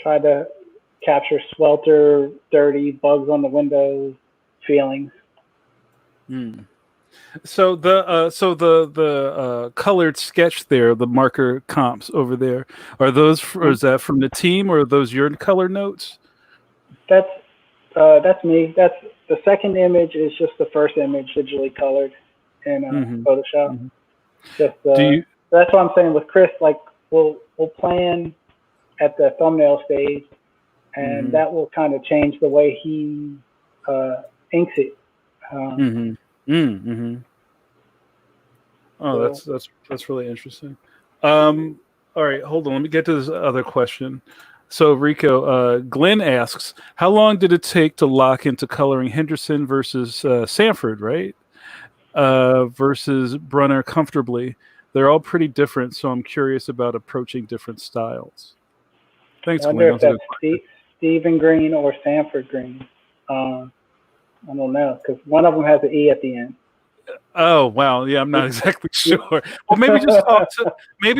tried to capture swelter, dirty, bugs on the windows, feelings. So the colored sketch there, the marker comps over there, are those? Or is that from the team, or are those your color notes? That's me. That's the second image is just the first image digitally colored in Photoshop. Just that's what I'm saying with Chris. Like we'll plan at the thumbnail stage, and that will kind of change the way he inks it. Oh, that's really interesting. All right, hold on. Let me get to this other question. So, Rico, Glenn asks, how long did it take to lock into coloring Henderson versus Sanford, right? Versus Brunner comfortably? They're all pretty different, so I'm curious about approaching different styles. Thanks, I wonder Glenn. if that's Stephen Green or Sanford Green. I don't know, because one of them has an E at the end. Oh wow, yeah, I'm not exactly sure. Well, maybe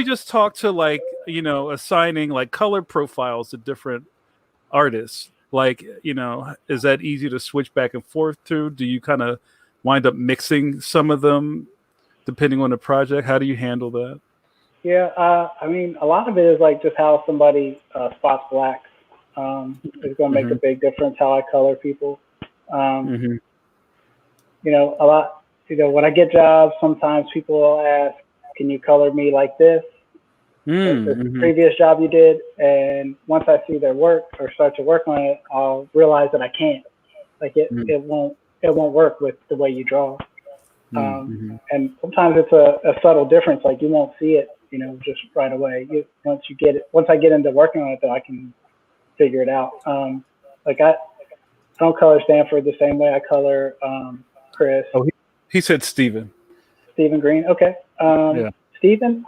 just talk to like assigning like color profiles to different artists. Like is that easy to switch back and forth to? Do you kind of wind up mixing some of them depending on the project? How do you handle that? Yeah, I mean, a lot of it is like just how somebody spots blacks. It's going to make a big difference how I color people. A lot. When I get jobs, sometimes people will ask, "Can you color me like this?" Like the previous job you did, and once I see their work or start to work on it, I'll realize that I can't. Like it won't work with the way you draw. And sometimes it's a subtle difference. Like you won't see it, just right away. Once I get into working on it, then I can figure it out. Like I don't color Stanford the same way I color Chris. Oh, he said Stephen Green. Okay. Yeah. Stephen,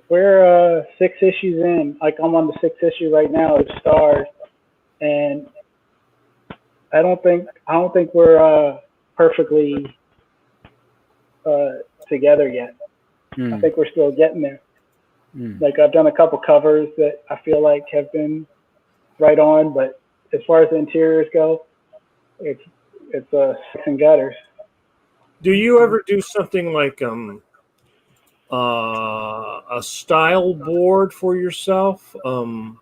we're 6 issues in. Like I'm on the 6th issue right now of Stars, and I don't think we're perfectly together yet. I think we're still getting there. Like I've done a couple covers that I feel like have been right on, but as far as the interiors go, it's six and gutters. Do you ever do something like a style board for yourself? In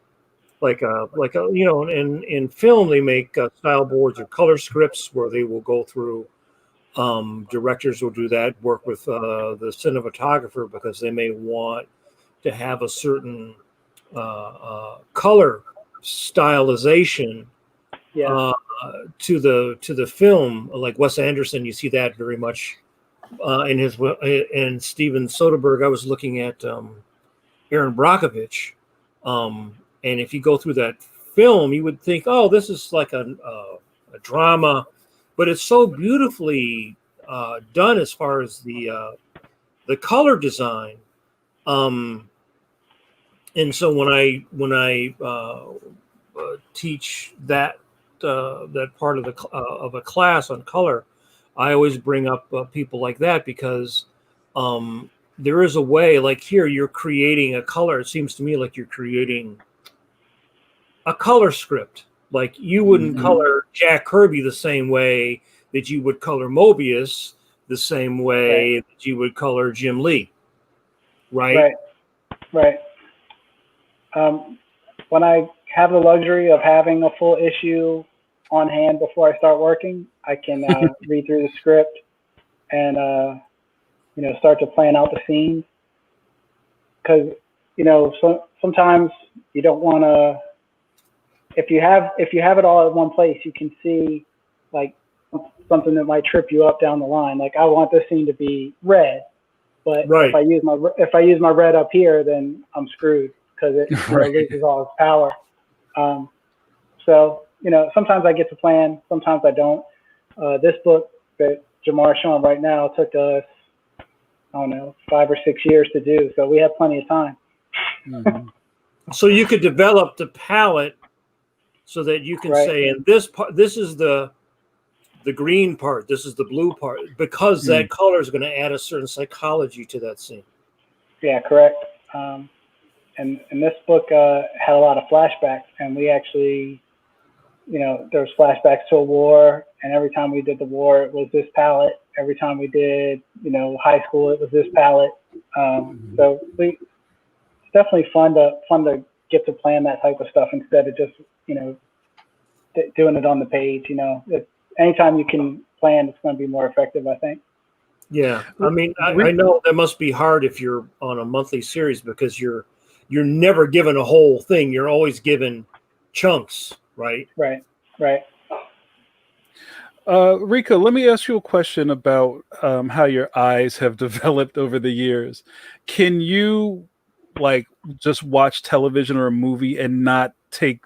film they make style boards or color scripts where they will go through. Directors will do that, work with the cinematographer because they may want to have a certain color stylization to the film. Like Wes Anderson, you see that very much in Steven Soderbergh. I was looking at Aaron Brockovich, and if you go through that film, you would think, oh, this is like a drama, but it's so beautifully done as far as the color design. And so when I teach that part of a class on color, I always bring up people like that because there is a way. Like here, you're creating a color. It seems to me like you're creating a color script. Like you wouldn't color Jack Kirby the same way that you would color Mobius, the same way that you would color Jim Lee, right? Right. When I have the luxury of having a full issue on hand before I start working, I can read through the script and start to plan out the scenes. Because sometimes you don't want to. If you have it all at one place, you can see like something that might trip you up down the line. Like I want this scene to be red, but Right. if I use my red up here, then I'm screwed because it Right. loses all its power. So sometimes I get to plan, sometimes I don't. This book that Jamar is showing right now took us, I don't know, 5 or 6 years to do, so we have plenty of time. Mhm. So you could develop the palette so that you can Right. say, and this part, this is the green part, this is the blue part, because that color is going to add a certain psychology to that scene. Yeah, correct. And this book had a lot of flashbacks, and we actually, there's flashbacks to a war, and every time we did the war, it was this palette. Every time we did, high school, it was this palette. So it's definitely fun to get to plan that type of stuff instead of just, doing it on the page. Anytime you can plan, it's going to be more effective, I think. Yeah, I mean, I know that must be hard if you're on a monthly series because you're never given a whole thing. You're always given chunks, right? Right. Rico, let me ask you a question about how your eyes have developed over the years. Can you just watch television or a movie and not take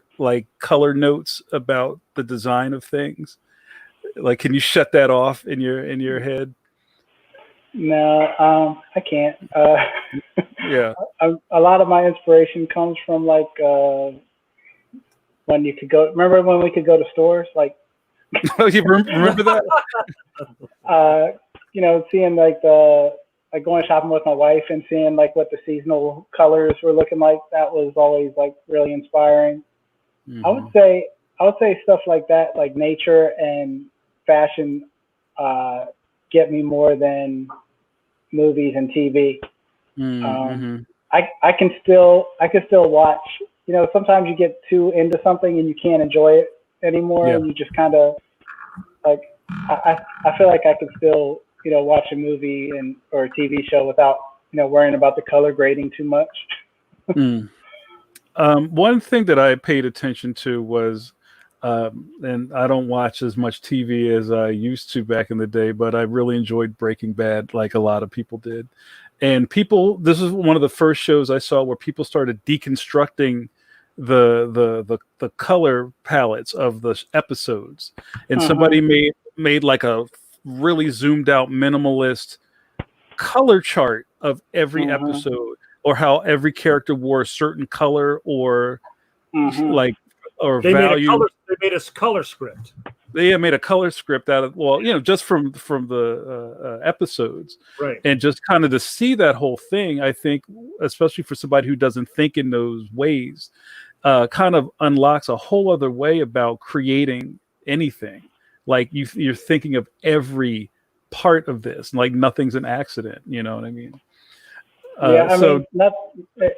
color notes about the design of things? Like, can you shut that off in your head? No, I can't. Yeah. A lot of my inspiration comes from when you could go. Remember when we could go to stores? You remember that? Seeing going shopping with my wife and seeing what the seasonal colors were looking like. That was always really inspiring. Mm-hmm. I would say stuff like that, like nature and fashion, get me more than movies and TV. Mm-hmm. I can still watch. Sometimes you get too into something and you can't enjoy it anymore, and you just kind of I feel like I could still watch a movie or a TV show without worrying about the color grading too much. One thing that I paid attention to was, and I don't watch as much TV as I used to back in the day, but I really enjoyed Breaking Bad, like a lot of people did. And this is one of the first shows I saw where people started deconstructing the color palettes of the episodes, and somebody made like a really zoomed out minimalist color chart of every episode, or how every character wore a certain color or They value. They made a color script. They made a color script out of just from the episodes, right? And just kind of to see that whole thing, I think, especially for somebody who doesn't think in those ways, kind of unlocks a whole other way about creating anything. Like you're thinking of every part of this, like nothing's an accident. You know what I mean? Yeah, I mean,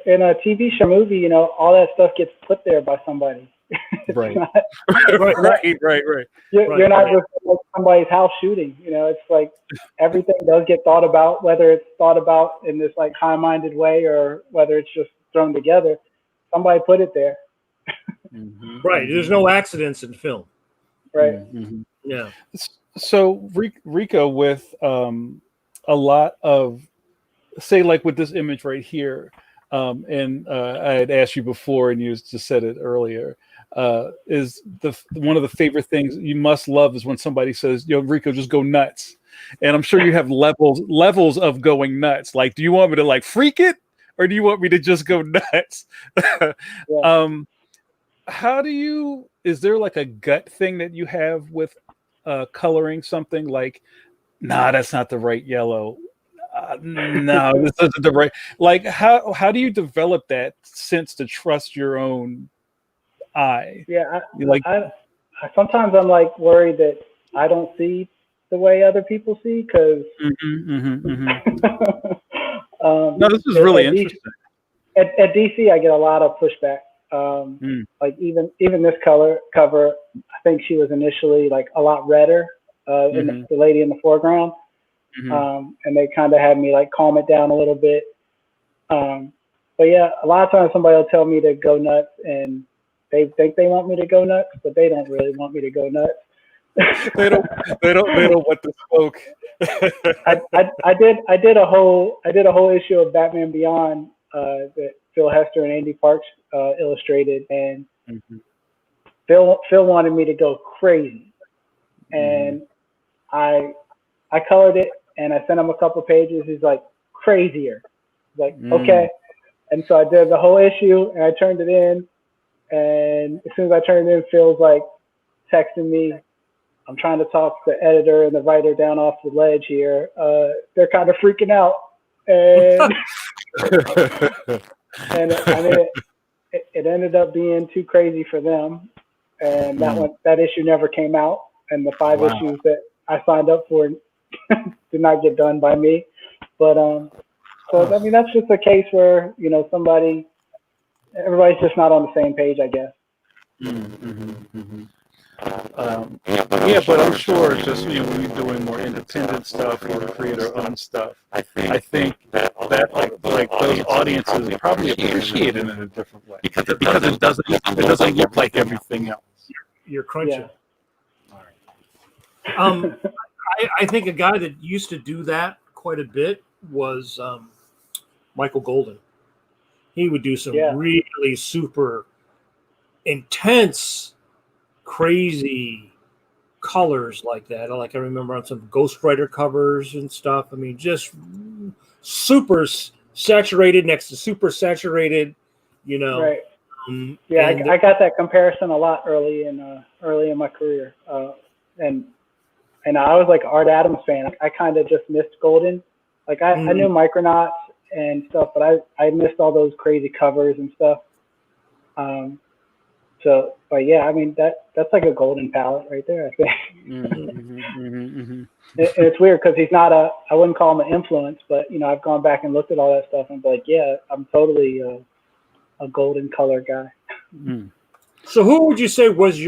in a TV show, movie, all that stuff gets put there by somebody. Right. Right. You're not just like somebody's house shooting. It's like everything does get thought about, whether it's thought about in this high-minded way or whether it's just thrown together. Somebody put it there. Right. There's no accidents in film. Right. Yeah. So Rico, with a lot of, say, like with this image right here, and I had asked you before, and you just said it earlier, is one of the favorite things you must love is when somebody says, "Yo, Rico, just go nuts." And I'm sure you have levels of going nuts. Like, do you want me to freak it, or do you want me to just go nuts? Yeah. How do you? Is there a gut thing that you have with coloring something? Like, nah, that's not the right yellow. No, this isn't the right. How do you develop that sense to trust your own eye? Yeah, I sometimes I'm worried that I don't see the way other people see because. No, this is really interesting. At DC, I get a lot of pushback. Like even this cover, I think she was initially a lot redder, in the lady in the foreground. And they kind of had me calm it down a little bit. But yeah, a lot of times somebody will tell me to go nuts and they think they want me to go nuts, but they don't really want me to go nuts. They don't want the smoke. I did a whole issue of Batman Beyond that Phil Hester and Andy Parks illustrated, and Phil wanted me to go crazy, and I colored it and I sent him a couple pages. He's like, crazier. Like, okay. And so I did the whole issue and I turned it in, and as soon as I turned it in, Phil's like texting me, I'm trying to talk the editor and the writer down off the ledge here. They're kind of freaking out. And and I mean, it ended up being too crazy for them. And that issue never came out. And the 5 issues that I signed up for did not get done by me. But so I mean, that's just a case where, you know, everybody's just not on the same page, I guess. Yeah, but I'm sure just, you know, when you're doing more independent stuff or create our own stuff, I think that like those audiences probably appreciate it in a different way because it doesn't look like everything else. You're crunching. Yeah. All right. I think a guy that used to do that quite a bit was Michael Golden. He would do some really super intense, crazy colors like that. Like I remember on some Ghost Rider covers and stuff. I mean, just super saturated next to super saturated, you know. Right. I got that comparison a lot early in my career. And I was like Art Adams fan. I kind of just missed Golden. Like I knew Micronauts and stuff, but I missed all those crazy covers and stuff. So, but yeah, I mean that's like a Golden palette right there, I think. It's weird because he's not I wouldn't call him an influence, but you know, I've gone back and looked at all that stuff and be like, yeah, I'm totally a Golden color guy. So who would you say was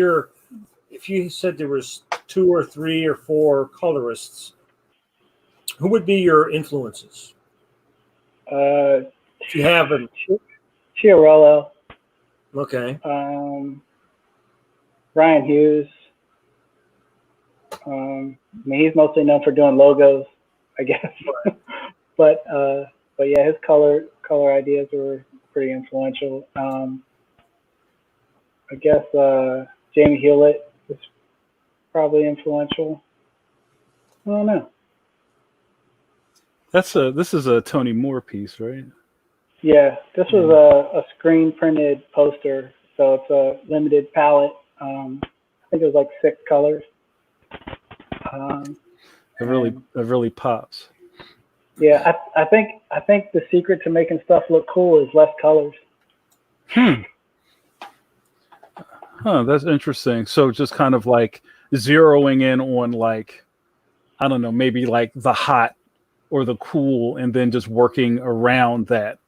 if you said there was 2 or 3 or 4 colorists, who would be your influences? If you have them. Chiarello. Okay. Ryan Hughes. I mean, he's mostly known for doing logos, I guess. but yeah, his color ideas were pretty influential. I guess Jamie Hewlett was probably influential. I don't know. This is a Tony Moore piece, right? Yeah, this was a screen printed poster, so it's a limited palette. I think it was like 6 colors. It really pops. Yeah, I think the secret to making stuff look cool is less colors. That's interesting. So just kind of like zeroing in on like, I don't know, maybe like the hot or the cool, and then just working around that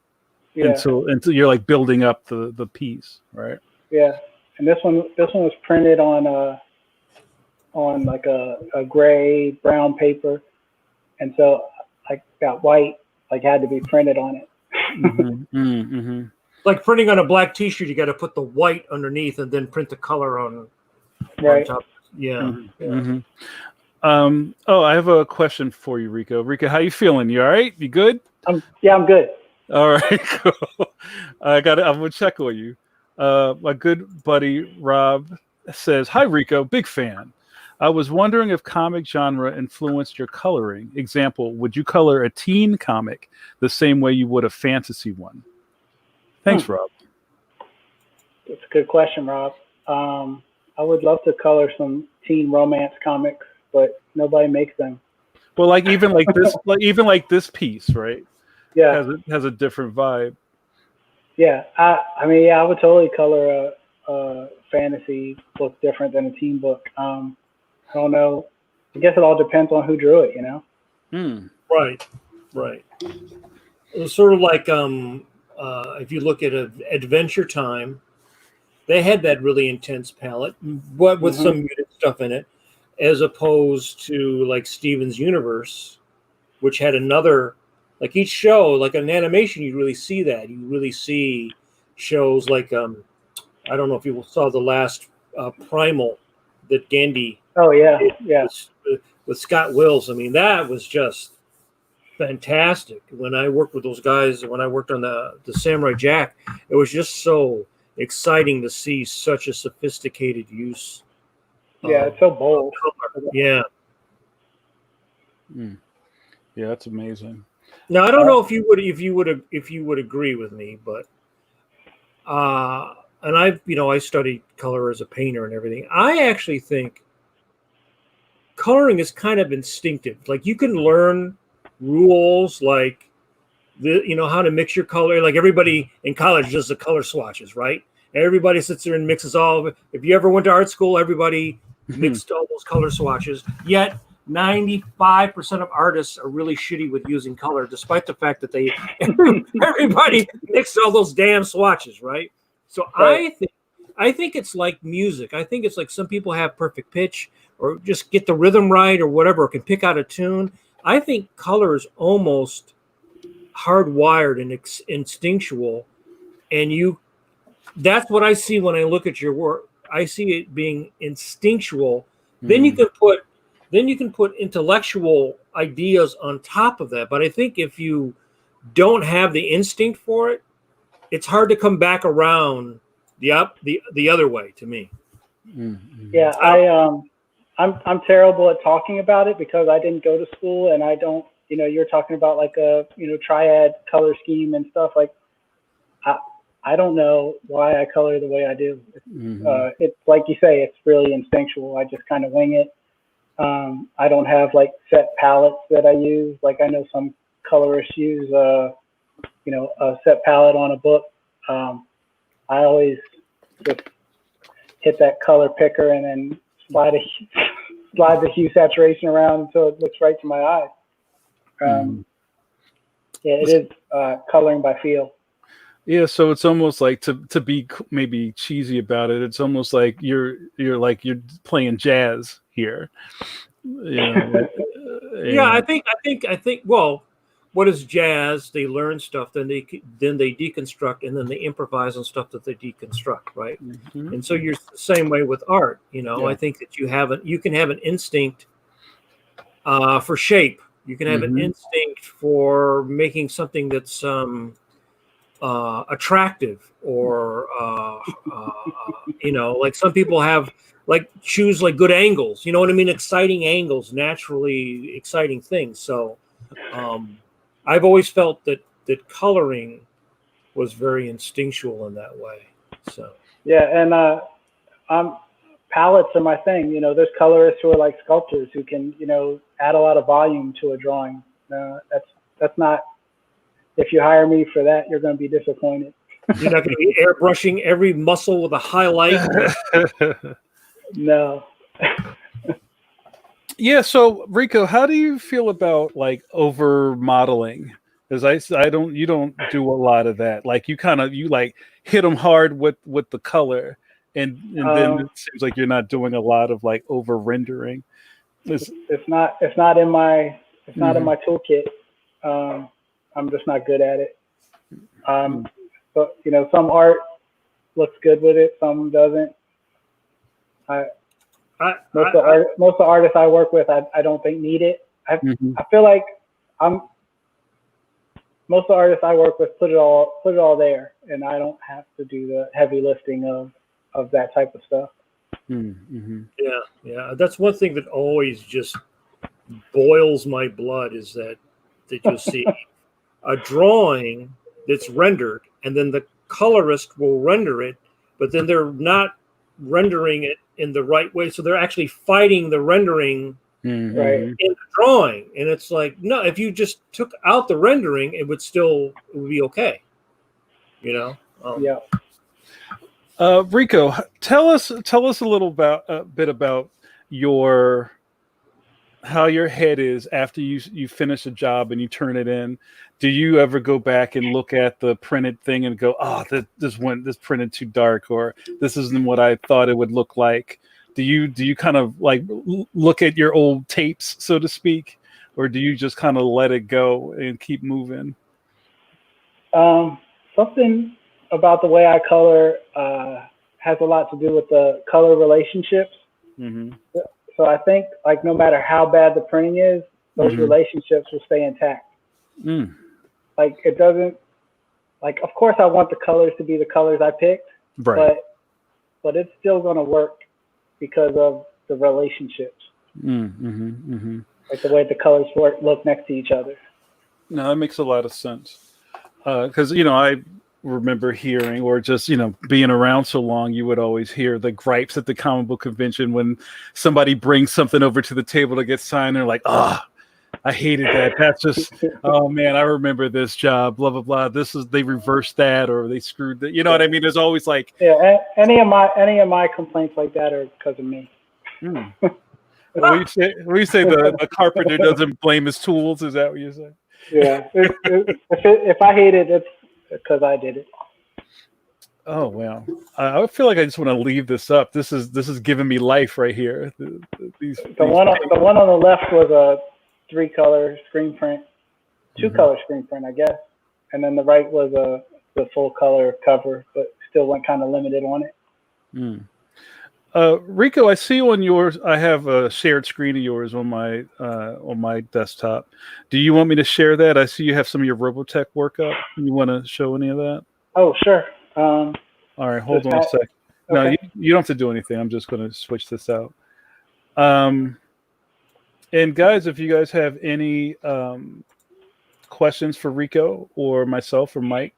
until you're like building up the piece, right? Yeah, and this one was printed on like a gray brown paper, and so I got white like had to be printed on it. Like printing on a black T-shirt, you got to put the white underneath and then print the color on top. Yeah. I have a question for you, Rico. Rico, how you feeling? You all right? You good? I'm good. All right, cool. I'm gonna check on you. My good buddy Rob says, "Hi, Rico. Big fan. I was wondering if comic genre influenced your coloring. Example, would you color a teen comic the same way you would a fantasy one?" Thanks, Rob. That's a good question, Rob. I would love to color some teen romance comics, but nobody makes them. Well, like even like this piece, right? Yeah, has a different vibe. Yeah, I mean, I would totally color a fantasy book different than a teen book. I don't know. I guess it all depends on who drew it, you know. Right. It's sort of like if you look at Adventure Time, they had that really intense palette, but with some muted stuff in it, as opposed to like Steven's Universe, which had another. Like each show, like an animation, you really see that. You really see shows like I don't know if you saw the last Primal that Gandy Oh yeah, did yeah, with Scott Wills. I mean, that was just fantastic. When I worked with those guys, when I worked on the Samurai Jack, it was just so exciting to see such a sophisticated use yeah. of It's so bold. color. Yeah. Mm. Yeah, that's amazing. Now I don't know if you would agree with me, but and I studied color as a painter and everything. I actually think coloring is kind of instinctive. Like you can learn rules like how to mix your color. Like everybody in college does the color swatches, right? Everybody sits there and mixes all of it. If you ever went to art school, everybody mixed all those color swatches. Yet 95% of artists are really shitty with using color, despite the fact that everybody mixed all those damn swatches, right? So Right. I think it's like music. I think it's like some people have perfect pitch or just get the rhythm right or whatever, or can pick out a tune. I think color is almost hardwired and instinctual, and that's what I see when I look at your work. I see it being instinctual. Then you can put intellectual ideas on top of that. But I think if you don't have the instinct for it, it's hard to come back around the other way to me. Mm-hmm. Yeah, I'm terrible at talking about it because I didn't go to school and I don't. You're talking about like a triad color scheme and stuff like. I don't know why I color the way I do. It's like you say, it's really instinctual. I just kind of wing it. I don't have like set palettes that I use. Like I know some colorists use a set palette on a book. I always just hit that color picker and then slide the hue saturation around until it looks right to my eyes. Yeah, it is coloring by feel. Yeah, so it's almost like to be maybe cheesy about it. It's almost like you're playing jazz here. Yeah, I think. Well, what is jazz? They learn stuff, then they deconstruct, and then they improvise on stuff that they deconstruct, right? Mm-hmm. And so you're the same way with art. Yeah. I think that you can have an instinct for shape. You can have an instinct for making something that's attractive, or like some people have choose like good angles. You know what I mean? Exciting angles, naturally exciting things. So I've always felt that coloring was very instinctual in that way. So yeah, and palettes are my thing. There's colorists who are like sculptors who can add a lot of volume to a drawing. That's not. If you hire me for that, you're going to be disappointed. You're not going to be airbrushing every muscle with a highlight. No. Yeah. So Rico, how do you feel about like over modeling? Because you don't do a lot of that. Like you like hit them hard with the color, and then it seems like you're not doing a lot of like over rendering. It's not in my toolkit. I'm just not good at it. But some art looks good with it, some doesn't. Most of the artists I work with, I don't think need it. I feel like most of the artists I work with put it all there, and I don't have to do the heavy lifting of that type of stuff. Yeah. That's one thing that always just boils my blood is that you'll see a drawing that's rendered, and then the colorist will render it, but then they're not rendering it in the right way. So they're actually fighting the rendering in the drawing. And it's like, no, if you just took out the rendering, it would be okay. Yeah. Rico, tell us a little bit about how your head is after you finish a job and you turn it in. Do you ever go back and look at the printed thing and go, this printed too dark, or this isn't what I thought it would look like? Do you kind of like look at your old tapes, so to speak, or do you just kind of let it go and keep moving? Something about the way I color has a lot to do with the color relationships. Mm-hmm. So I think like no matter how bad the printing is, those relationships will stay intact. Mm. Like it doesn't like of course I want the colors to be the colors I picked, Right. but it's still gonna work because of the relationships. Mm-hmm. Mm-hmm. Like the way the colors look next to each other. No, that makes a lot of sense. Because I remember hearing, or just being around so long, you would always hear the gripes at the comic book convention when somebody brings something over to the table to get signed. They're like, "Oh, I hated that. That's just, oh man, I remember this job. Blah blah blah. They reversed that, or they screwed that. You know what I mean? There's always like, any of my complaints like that are because of me. hmm. When you say the carpenter doesn't blame his tools, is that what you say? Yeah. If I hate it, it's because I did it. Oh wow! I feel like I just want to leave this up. This is giving me life right here. These one on the left was a 3-color screen print, 2-color screen print, I guess, and then the right was the full color cover, but still went kind of limited on it. Mm. Rico, I see on yours. I have a shared screen of yours on my desktop. Do you want me to share that? I see you have some of your Robotech work up. You want to show any of that? Oh, sure. All right, hold on a sec. No, okay. you don't have to do anything. I'm just going to switch this out. And guys, if you guys have any questions for Rico or myself or Mike,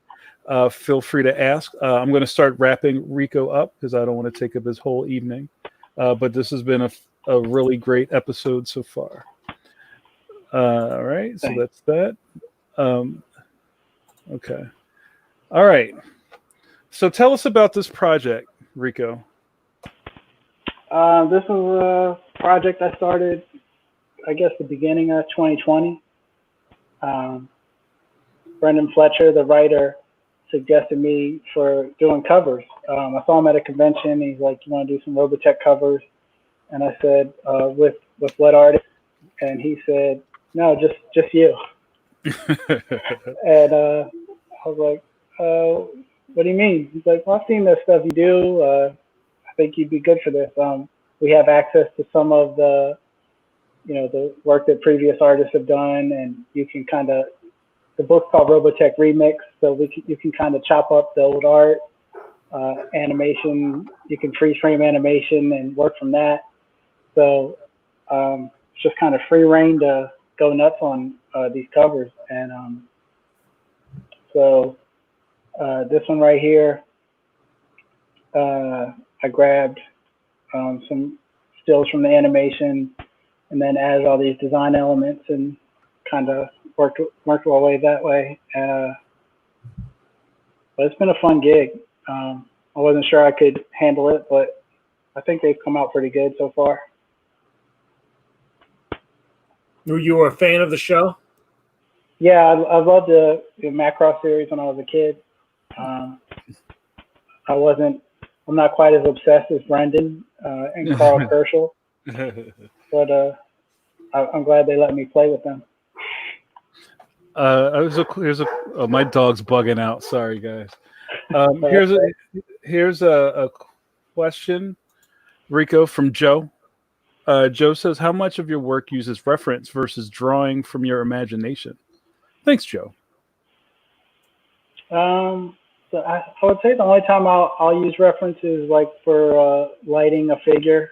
feel free to ask. I'm going to start wrapping Rico up because I don't want to take up his whole evening. But this has been a really great episode so far. All right, so that's that. Okay. All right. So tell us about this project, Rico. This is a project I started, I guess, the beginning of 2020. Brendan Fletcher, the writer, suggested me for doing covers. I saw him at a convention. He's like, "You want to do some Robotech covers?" And I said, "With what artist?" And he said, "No, just you." And I was like, "What do you mean?" He's like, "Well, I've seen the stuff you do. I think you'd be good for this. We have access to some of the work that previous artists have done, and you can kind of." The book's called Robotech Remix, so you can kind of chop up the old art, animation. You can freeze frame animation and work from that. So it's just kind of free reign to go nuts on these covers. And so this one right here, I grabbed some stills from the animation, and then added all these design elements and kind of worked our way that way. But it's been a fun gig. I wasn't sure I could handle it, but I think they've come out pretty good so far. Were you a fan of the show? Yeah, I loved the Macross series when I was a kid. I'm not quite as obsessed as Brendan and Carl Kerschel, but I'm glad they let me play with them. My dog's bugging out. Sorry, guys. Here's a question, Rico, from Joe. Joe says, "How much of your work uses reference versus drawing from your imagination?" Thanks, Joe. So I would say the only time I'll use references like for lighting a figure,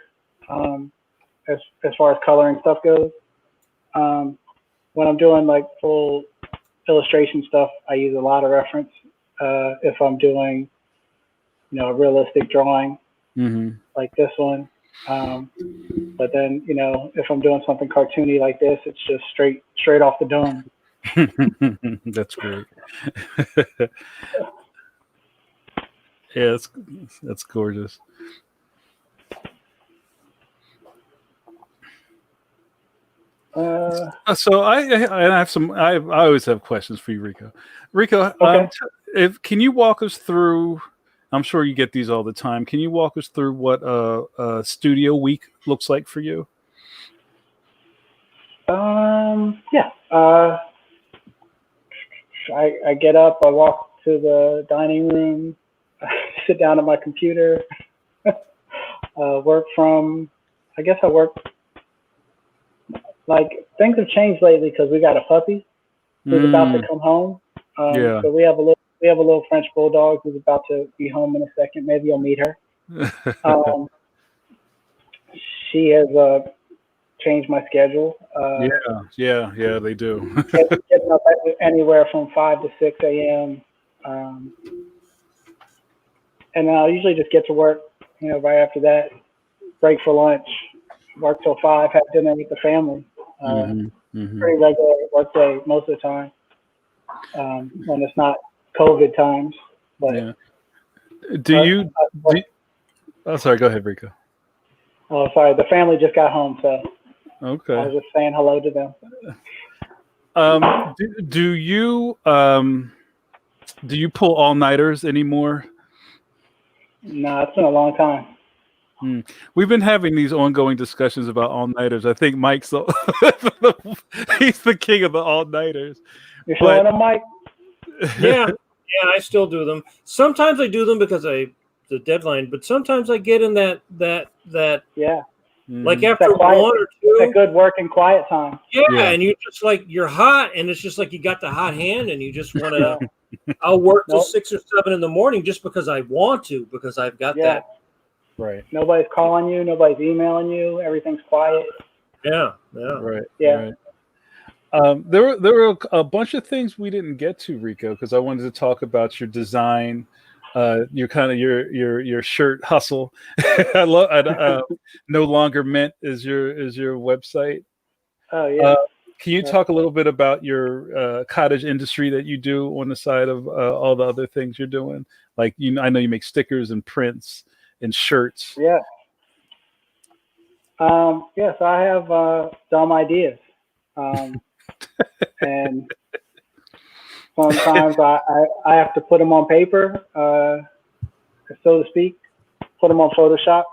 as far as coloring stuff goes. When I'm doing like full illustration stuff, I use a lot of reference. If I'm doing, a realistic drawing like this one. But then, if I'm doing something cartoony like this, it's just straight off the dome. That's great. Yeah, that's gorgeous. So I have some. I always have questions for you, Rico. Rico, okay. Can you walk us through? I'm sure you get these all the time. Can you walk us through what a studio week looks like for you? Yeah. I get up. I walk to the dining room. I sit down at my computer. Work from I guess I work, like, things have changed lately because we got a puppy who's about to come home. Yeah. So we have a little French bulldog who's about to be home in a second. Maybe you'll meet her. She has changed my schedule. Yeah, they do. Getting up anywhere from 5 to 6 a.m. And I'll usually just get to work, right after that, break for lunch, work till 5, have dinner with the family. Pretty regular work day most of the time, when it's not COVID times. But oh, sorry, go ahead, Rico. Oh, sorry, the family just got home, so okay. I was just saying hello to them. Do you pull all-nighters anymore? No, it's been a long time. We've been having these ongoing discussions about all-nighters. I think Mike's he's the king of the all-nighters. You're showing them, Mike? Yeah, I still do them. Sometimes I do them because the deadline, but sometimes I get in that like after quiet, 1 or 2. That good work and quiet time. Yeah, and you just like you're hot, and it's just like you got the hot hand, and you just want to. I'll work till 6 or 7 in the morning just because I want to, because I've got that. Right. Nobody's calling you. Nobody's emailing you. Everything's quiet. Yeah. Right. Yeah. Right. There were a bunch of things we didn't get to, Rico, because I wanted to talk about your design, your kind of your shirt hustle. I love. No Longer Mint is your website. Oh yeah. Can you talk a little bit about your cottage industry that you do on the side of all the other things you're doing? Like, I know you make stickers and prints and shirts. Yeah. Yes, I have dumb ideas, and sometimes I have to put them on paper, so to speak. Put them on Photoshop.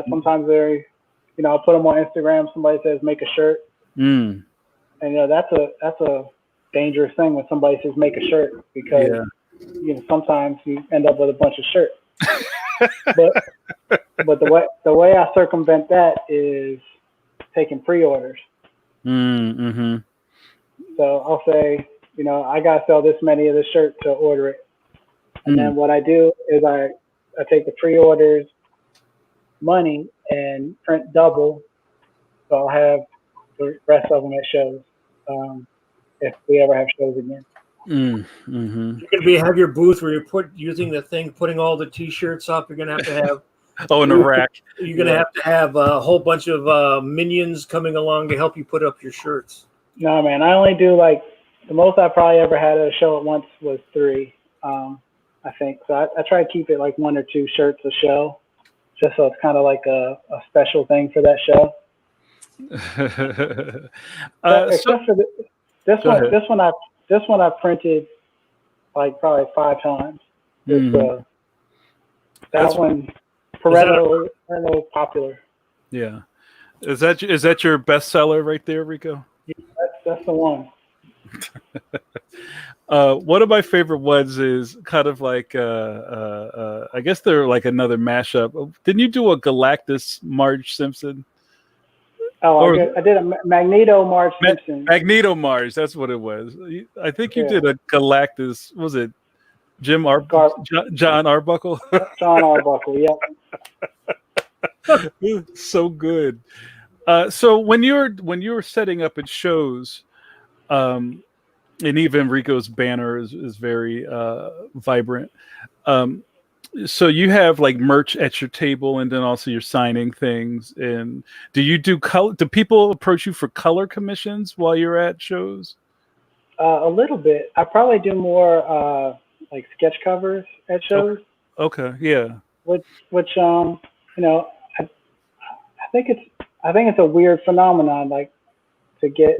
Sometimes I'll put them on Instagram. Somebody says make a shirt. And that's a dangerous thing when somebody says make a shirt, because sometimes you end up with a bunch of shirts. but the way I circumvent that is taking pre-orders. So I'll say, I gotta sell this many of this shirt to order it, and then what I do is I take the pre-orders money and print double, so I'll have the rest of them at shows, if we ever have shows again. You're gonna have your booth where you're using the thing, putting all the T-shirts up. You're gonna have to have in a rack. You're gonna have to have a whole bunch of minions coming along to help you put up your shirts. No, man, I only do the most I probably ever had at a show at once was 3, I think. So I try to keep it like 1 or 2 shirts a show, just so it's kind of like a special thing for that show. Except for this one I printed like probably 5 times. That one perennially popular. Yeah, is that your bestseller right there, Rico? Yeah, that's the one. One of my favorite ones is kind of like I guess they're like another mashup. Didn't you do a Galactus Marge Simpson? Oh, I did a Magneto Marge Simpson. Magneto Marge, that's what it was. I think you did a Galactus. Was it John Arbuckle? John Arbuckle, yeah. So good. So when you're setting up at shows, and even Rico's banner is very vibrant. So you have like merch at your table, and then also you're signing things. And do you do color? Do people approach you for color commissions while you're at shows? A little bit. I probably do more like sketch covers at shows. Okay, yeah. Which I think it's a weird phenomenon, like to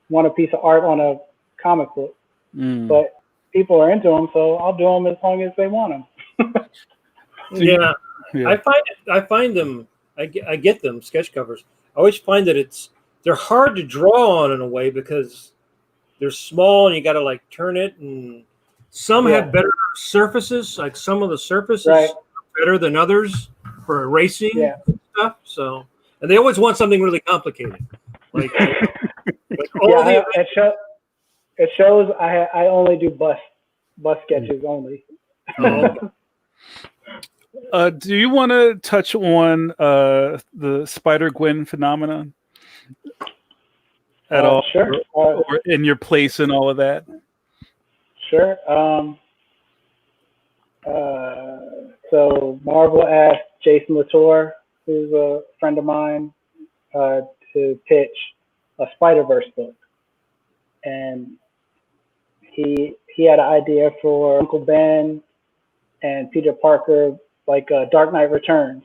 want a piece of art on a comic book, but people are into them, so I'll do them as long as they want them. Yeah. I find them. I get them sketch covers. I always find that they're hard to draw on in a way because they're small and you got to like turn it, and some have better surfaces. Like some of the surfaces are better than others for erasing and stuff. So and they always want something really complicated. Like it shows I only do bus sketches only. Do you want to touch on the Spider-Gwen phenomenon at all? Sure. Or in your place and all of that? Sure. So Marvel asked Jason Latour, who's a friend of mine, to pitch a Spider-Verse book. And he had an idea for Uncle Ben and Peter Parker, like Dark Knight Returns.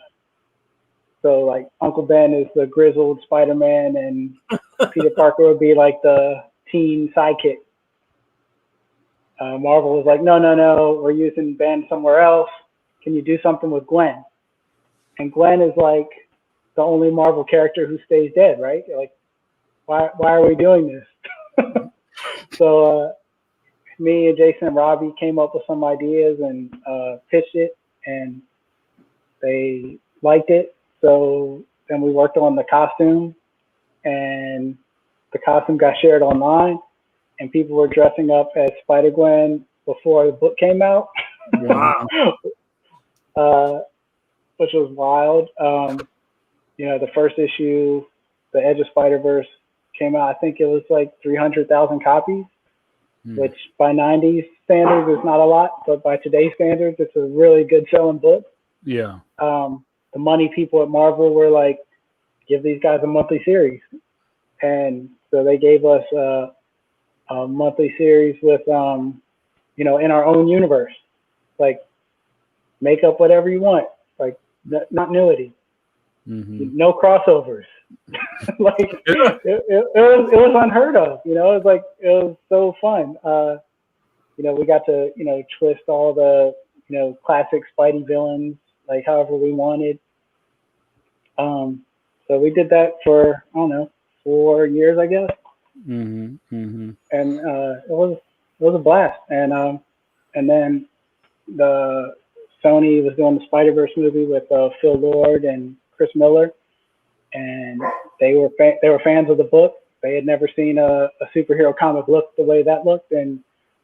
So like Uncle Ben is the grizzled Spider-Man and Peter Parker would be like the teen sidekick. Marvel was like, no, we're using Ben somewhere else. Can you do something with Gwen? And Gwen is like the only Marvel character who stays dead, right? You're like, why are we doing this? So me and Jason and Robbie came up with some ideas and pitched it, and they liked it. So then we worked on the costume, and the costume got shared online, and people were dressing up as Spider-Gwen before the book came out. Wow. Which was wild. The first issue, The Edge of Spider-Verse, came out, I think it was like 300,000 copies, which by 90s standards is not a lot, but by today's standards, it's a really good selling book. Yeah. The money people at Marvel were like, give these guys a monthly series. And so they gave us a monthly series with, in our own universe, like make up whatever you want, like not newity, no crossovers. Like it was unheard of, it was so fun. We got to, twist all the, classic Spidey villains, like however we wanted. So we did that for, 4 years, I guess. And it was a blast. And then the Sony was doing the Spider-Verse movie with Phil Lord and Chris Miller, and they were fans of the book. They had never seen a superhero comic look the way that looked, and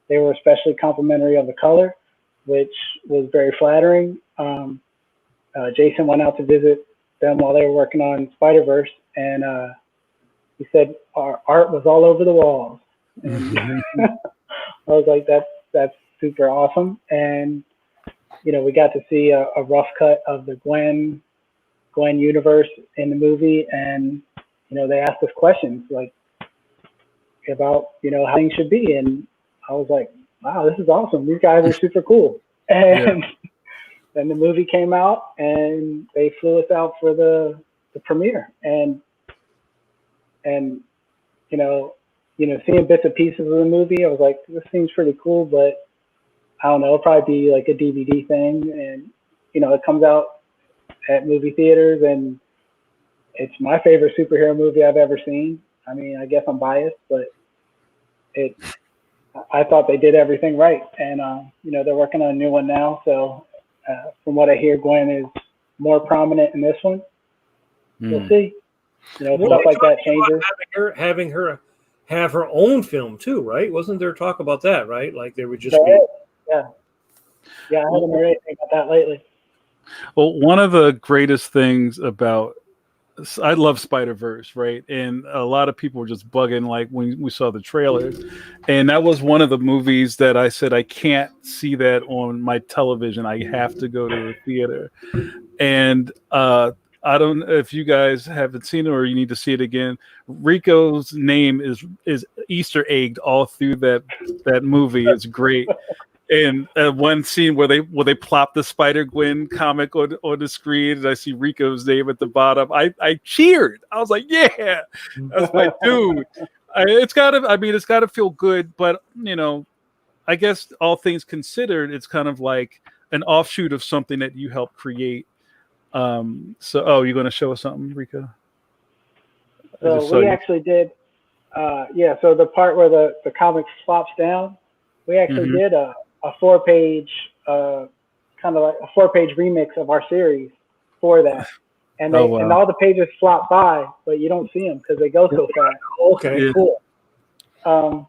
they were especially complimentary of the color, which was very flattering. Jason went out to visit them while they were working on Spider-Verse, and he said our art was all over the walls. And I was like, that's super awesome. And we got to see a rough cut of the Gwen universe in the movie, and they asked us questions like about how things should be, and I was like, wow, this is awesome. These guys are super cool. And then the movie came out, and they flew us out for the premiere, and seeing bits and pieces of the movie, I was like, this seems pretty cool, but I don't know, it'll probably be like a DVD thing, and it comes out at movie theaters, and it's my favorite superhero movie I've ever seen. I mean, I guess I'm biased, but I thought they did everything right, and they're working on a new one now. So from what I hear, Gwen is more prominent in this one. We'll see. Stuff like that changes. Having her have her own film too, right? Wasn't there talk about that, right? Like they would just Yeah, I haven't heard anything about that lately. Well, one of the greatest things about I love Spider-Verse, right? And a lot of people were just bugging like when we saw the trailer. And that was one of the movies that I said, I can't see that on my television. I have to go to the theater. And I don't know if you guys haven't seen it or you need to see it again. Rico's name is Easter egged all through that movie. It's great. And one scene where they plop the Spider-Gwen comic on the screen, and I see Rico's name at the bottom. I cheered. I was like, "Yeah, that's my dude." It's gotta feel good, but I guess all things considered, it's kind of like an offshoot of something that you helped create. So, you're going to show us something, Rico? So we actually did. So the part where the comic flops down, we actually did a 4-page, kind of like a 4-page remix of our series for that. and Oh, they wow. and all the pages flop by, but you don't see them because they go so fast. Okay, Yeah. cool.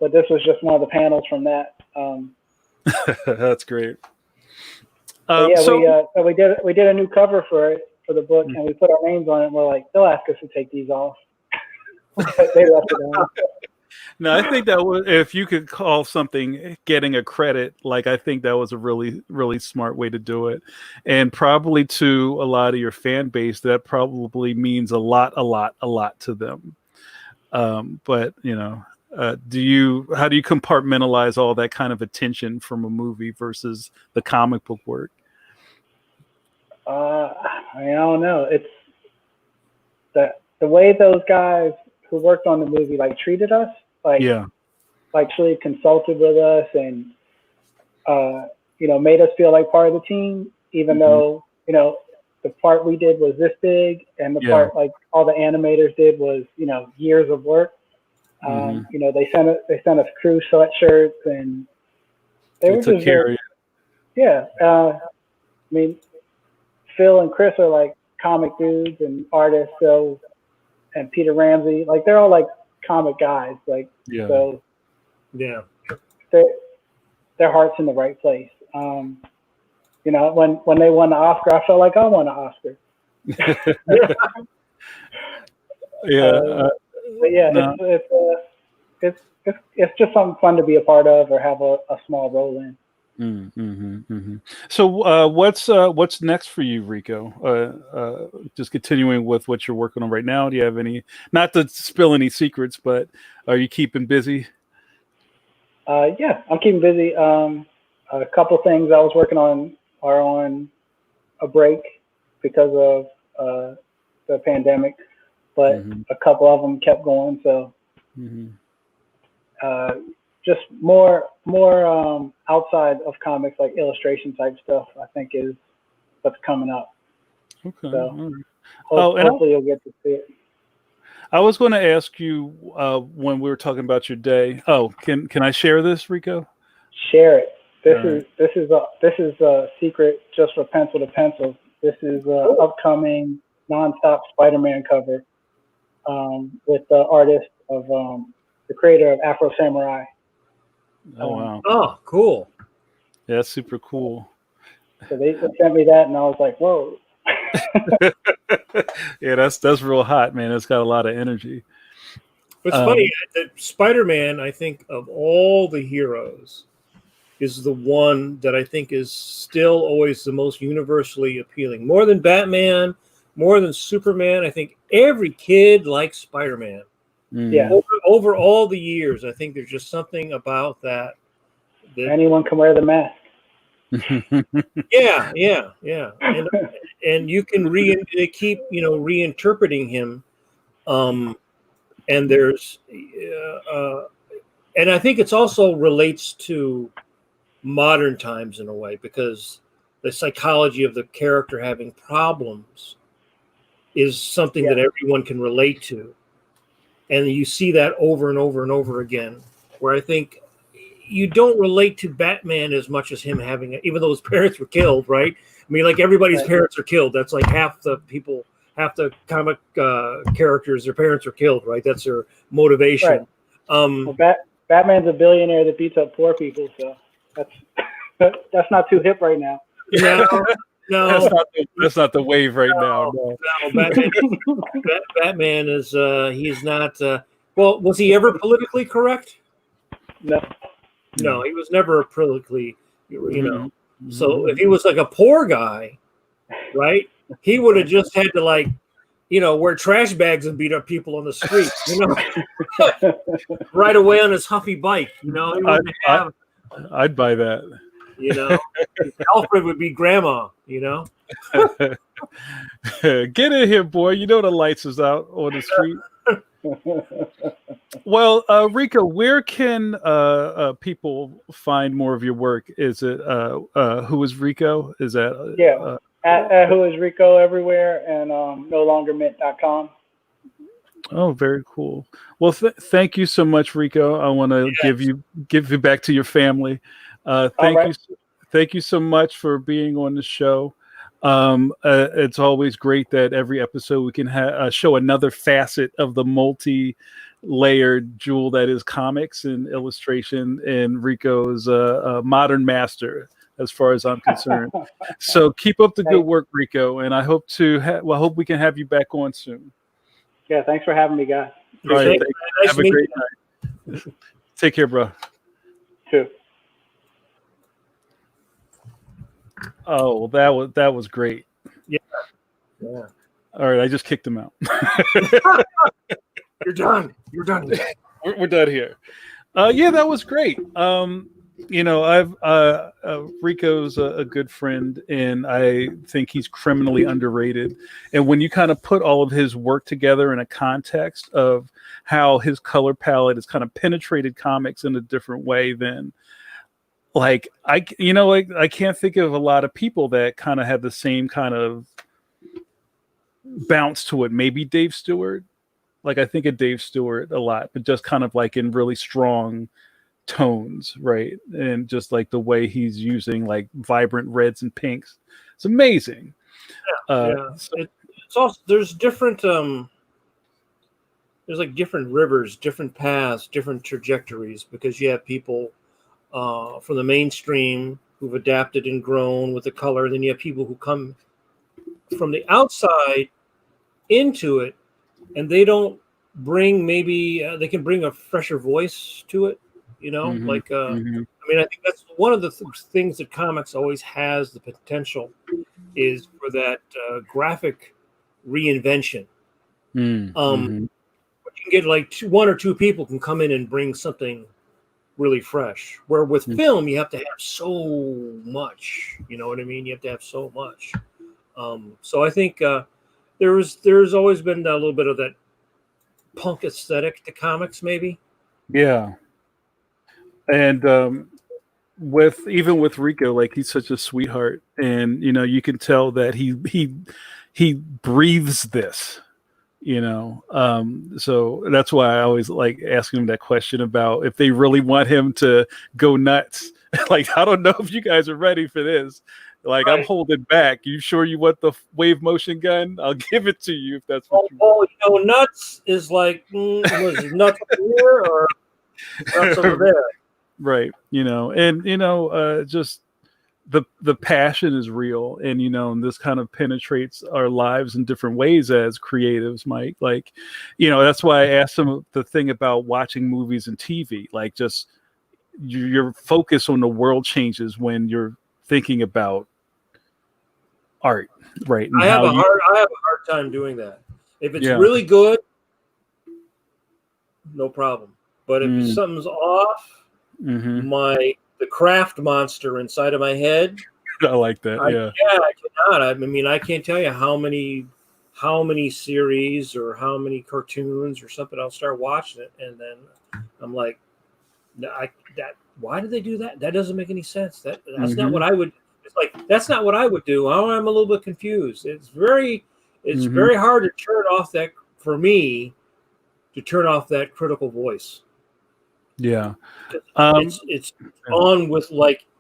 But this was just one of the panels from that. That's great. But yeah, So we did a new cover for the book, and we put our names on it. And we're like, they'll ask us to take these off. They left it on. no, I think that was, if you could call something getting a credit, like, I think that was a really, really smart way to do it. And probably to a lot of your fan base, that probably means a lot to them. But how do you compartmentalize all that kind of attention from a movie versus the comic book work? I don't know. It's the way those guys who worked on the movie like treated us, like actually consulted with us, and made us feel like part of the team, even though the part we did was this big, and the part like all the animators did was years of work. They sent us crew sweatshirts, and they were took just care of you. Yeah. I mean, Phil and Chris are like comic dudes and artists, and Peter Ramsey, like they're all like comic guys, like so. Yeah. Their heart's in the right place. When they won the Oscar, I felt like I won an Oscar. But yeah, no. It's just something fun to be a part of or have a small role in. So what's next for you, Rico? Just continuing with what you're working on right now. Do you have any, not to spill any secrets, but are you keeping busy? Yeah, I'm keeping busy. A couple things I was working on are on a break because of the pandemic, but a couple of them kept going. So just more outside of comics, like illustration type stuff, I think is what's coming up. Okay. So hopefully you'll get to see it. I was going to ask you when we were talking about your day. Oh, can I share this, Rico? Share it. This is a secret just for Pencil to Pencil. This is an upcoming nonstop Spider-Man cover with the artist of the creator of Afro Samurai. Oh wow! Oh, cool. Yeah, that's super cool. So they sent me that, and I was like, "Whoa!" Yeah, that's real hot, man. It's got a lot of energy. It's funny that Spider-Man, I think, of all the heroes, is the one that I think is still always the most universally appealing. More than Batman, more than Superman. I think every kid likes Spider-Man. Yeah. Over all the years, I think there's just something about that. Anyone can wear the mask. Yeah. And you can they keep reinterpreting him, and there's and I think it's also relates to modern times in a way, because the psychology of the character having problems is something that everyone can relate to, and you see that over and over and over again, where I think you don't relate to Batman as much as him having, even though his parents were killed, right? I mean, like everybody's parents are killed. That's like half the comic characters, their parents are killed, right? That's their motivation. Right. Batman's a billionaire that beats up poor people, so that's not too hip right now. No, that's not the wave right now. No, Batman is he's not. Well, was he ever politically correct? No, he was never politically, So if he was like a poor guy, right, he would have just had to wear trash bags and beat up people on the street, right away on his huffy bike, He wouldn't have. I'd buy that. Alfred would be grandma, Get in here, boy. The lights is out on the street. Well, Rico, where can people find more of your work? Is it Who is Rico? Is that at Who is Rico everywhere, and nolongermint.com. Oh, very cool. Well, thank you so much, Rico. I want to give you back to your family. Thank you so much for being on the show. It's always great that every episode we can show another facet of the multi-layered jewel that is comics and illustration, and Rico's a modern master as far as I'm concerned. So keep up the good work, Rico, and I hope hope we can have you back on soon. Yeah, thanks for having me, guys. All right, Nice have a great night. Take care, bro. Too. Oh, that was great. Yeah. All right, I just kicked him out. You're done. You're done. We're done here. Yeah, that was great. I've Rico's a good friend, and I think he's criminally underrated. And when you kind of put all of his work together in a context of how his color palette has kind of penetrated comics in a different way, then I can't think of a lot of people that kind of have the same kind of bounce to it. Maybe Dave Stewart. I think of Dave Stewart a lot, but just kind of in really strong tones, right? And just the way he's using vibrant reds and pinks. It's amazing. It's also, there's different there's different rivers, different paths, different trajectories, because you have people from the mainstream who've adapted and grown with the color. Then you have people who come from the outside into it, and they don't bring they can bring a fresher voice to it, Mm-hmm. I mean, I think that's one of the things that comics always has the potential is for that graphic reinvention. Mm-hmm. You can get one or two people can come in and bring something really fresh, where with film you have to have so much, you know what I mean? You have to have so much. So I think there's always been a little bit of that punk aesthetic to comics, maybe. Yeah. And with Rico, he's such a sweetheart, and you can tell that he breathes this, so that's why I always like asking him that question about if they really want him to go nuts. I don't know if you guys are ready for this. Right. I'm holding back. You sure you want the wave motion gun? I'll give it to you if that's what you want. Nuts is was it nuts up here or nuts over there? Right. Just the passion is real, and and this kind of penetrates our lives in different ways as creatives, Mike. That's why I asked him the thing about watching movies and TV. Just your focus on the world changes when you're thinking about art, right? And I have a hard time doing that. If it's really good, no problem. But if something's off, the craft monster inside of my head. I like that. I cannot. I mean, I can't tell you how many series or how many cartoons or something I'll start watching it, and then I'm like, why did they do that? That doesn't make any sense. That's not what I would. It's that's not what I would do. I'm a little bit confused. It's very hard to turn off that, for me, to turn off that critical voice. Yeah. It's on with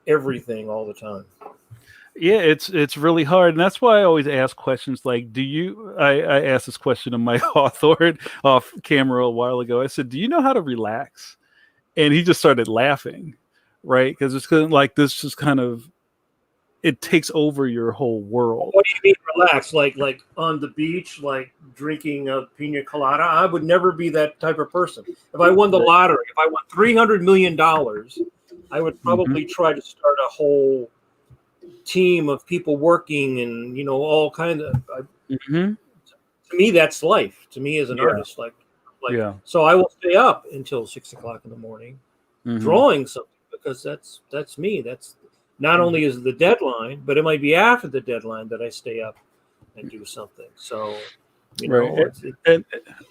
everything all the time. Yeah, it's really hard. And that's why I always ask questions like, I asked this question of Mike Hawthorne off camera a while ago. I said, do you know how to relax? And he just started laughing, right? Because it's kind of this just kind of, it takes over your whole world. What do you mean relax? Like on the beach, drinking a pina colada? I would never be that type of person. If I won the lottery, if I won $300 million, I would probably try to start a whole team of people working and, all kinds of. To me, that's life. To me as an artist, So I will stay up until 6 o'clock in the morning drawing something, because that's me. That's not only is the deadline, but it might be after the deadline that I stay up and do something. So, and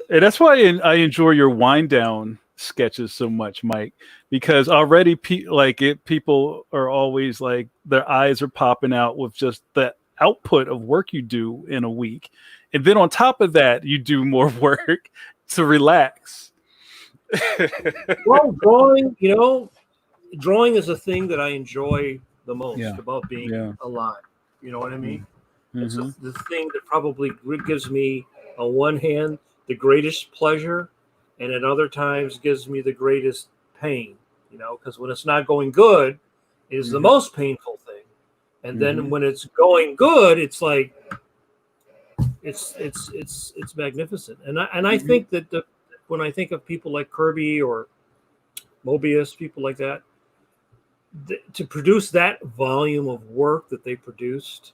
that's why I enjoy your wind down sketches so much, Mike, because already people are always their eyes are popping out with just the output of work you do in a week, and then on top of that, you do more work to relax. Well, drawing is a thing that I enjoy the most about being alive. You know what I mean? It's Mm-hmm. the thing that probably gives me, on one hand, the greatest pleasure, and at other times gives me the greatest pain. Because when it's not going good, is the most painful thing, and then when it's going good, it's like it's magnificent. And I think that when I think of people like Kirby or Mobius, people like that, to produce that volume of work that they produced,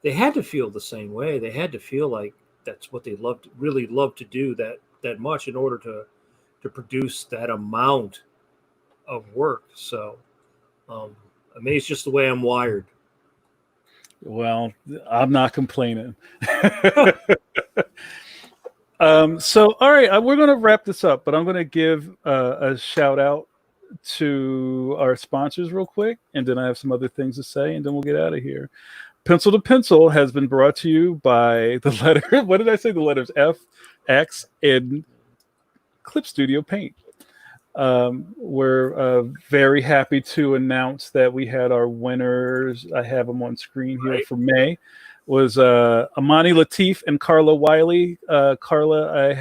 they had to feel the same way. They had to feel like that's what they really loved to do that much in order to produce that amount of work. So, I mean, it's just the way I'm wired. Well, I'm not complaining. So, all right, we're going to wrap this up, but I'm going to give a shout out to our sponsors real quick, and then I have some other things to say, and then we'll get out of here. Pencil to Pencil has been brought to you by the letter, what did I say? The letters F, X, and Clip Studio Paint. We're very happy to announce that we had our winners. I have them on screen here for May. Was Amani Latif and Carla Wiley. Carla,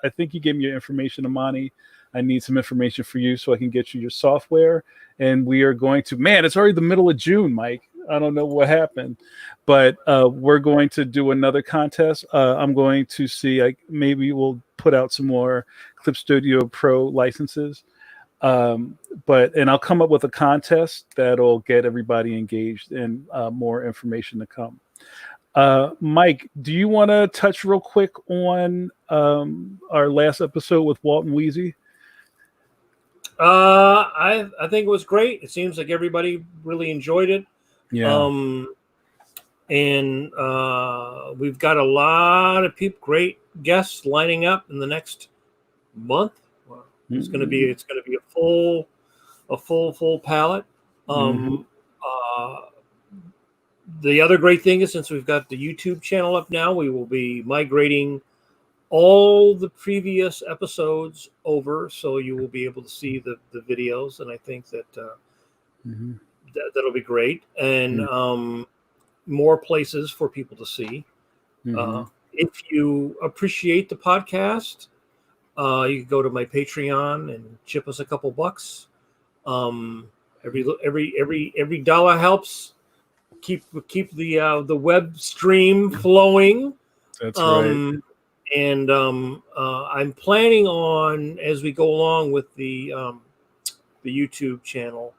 I think you gave me your information, Amani. I need some information for you so I can get you your software. And we are going to, man, it's already the middle of June, Mike. I don't know what happened, but we're going to do another contest. I'm going to see, maybe we'll put out some more Clip Studio Pro licenses. And I'll come up with a contest that'll get everybody engaged, and more information to come. Mike, do you want to touch real quick on our last episode with Walt and Wheezy? I think it was great. It seems like everybody really enjoyed it. Yeah. And we've got a lot of great guests lining up in the next month. It's going to be a full palette. The other great thing is, since we've got the YouTube channel up now, we will be migrating all the previous episodes over, so you will be able to see the videos, and I think that that'll be great, and more places for people to see. If you appreciate the podcast, you can go to my Patreon and chip us a couple bucks. Every dollar helps keep the web stream flowing. That's right. And I'm planning on, as we go along with the YouTube channel,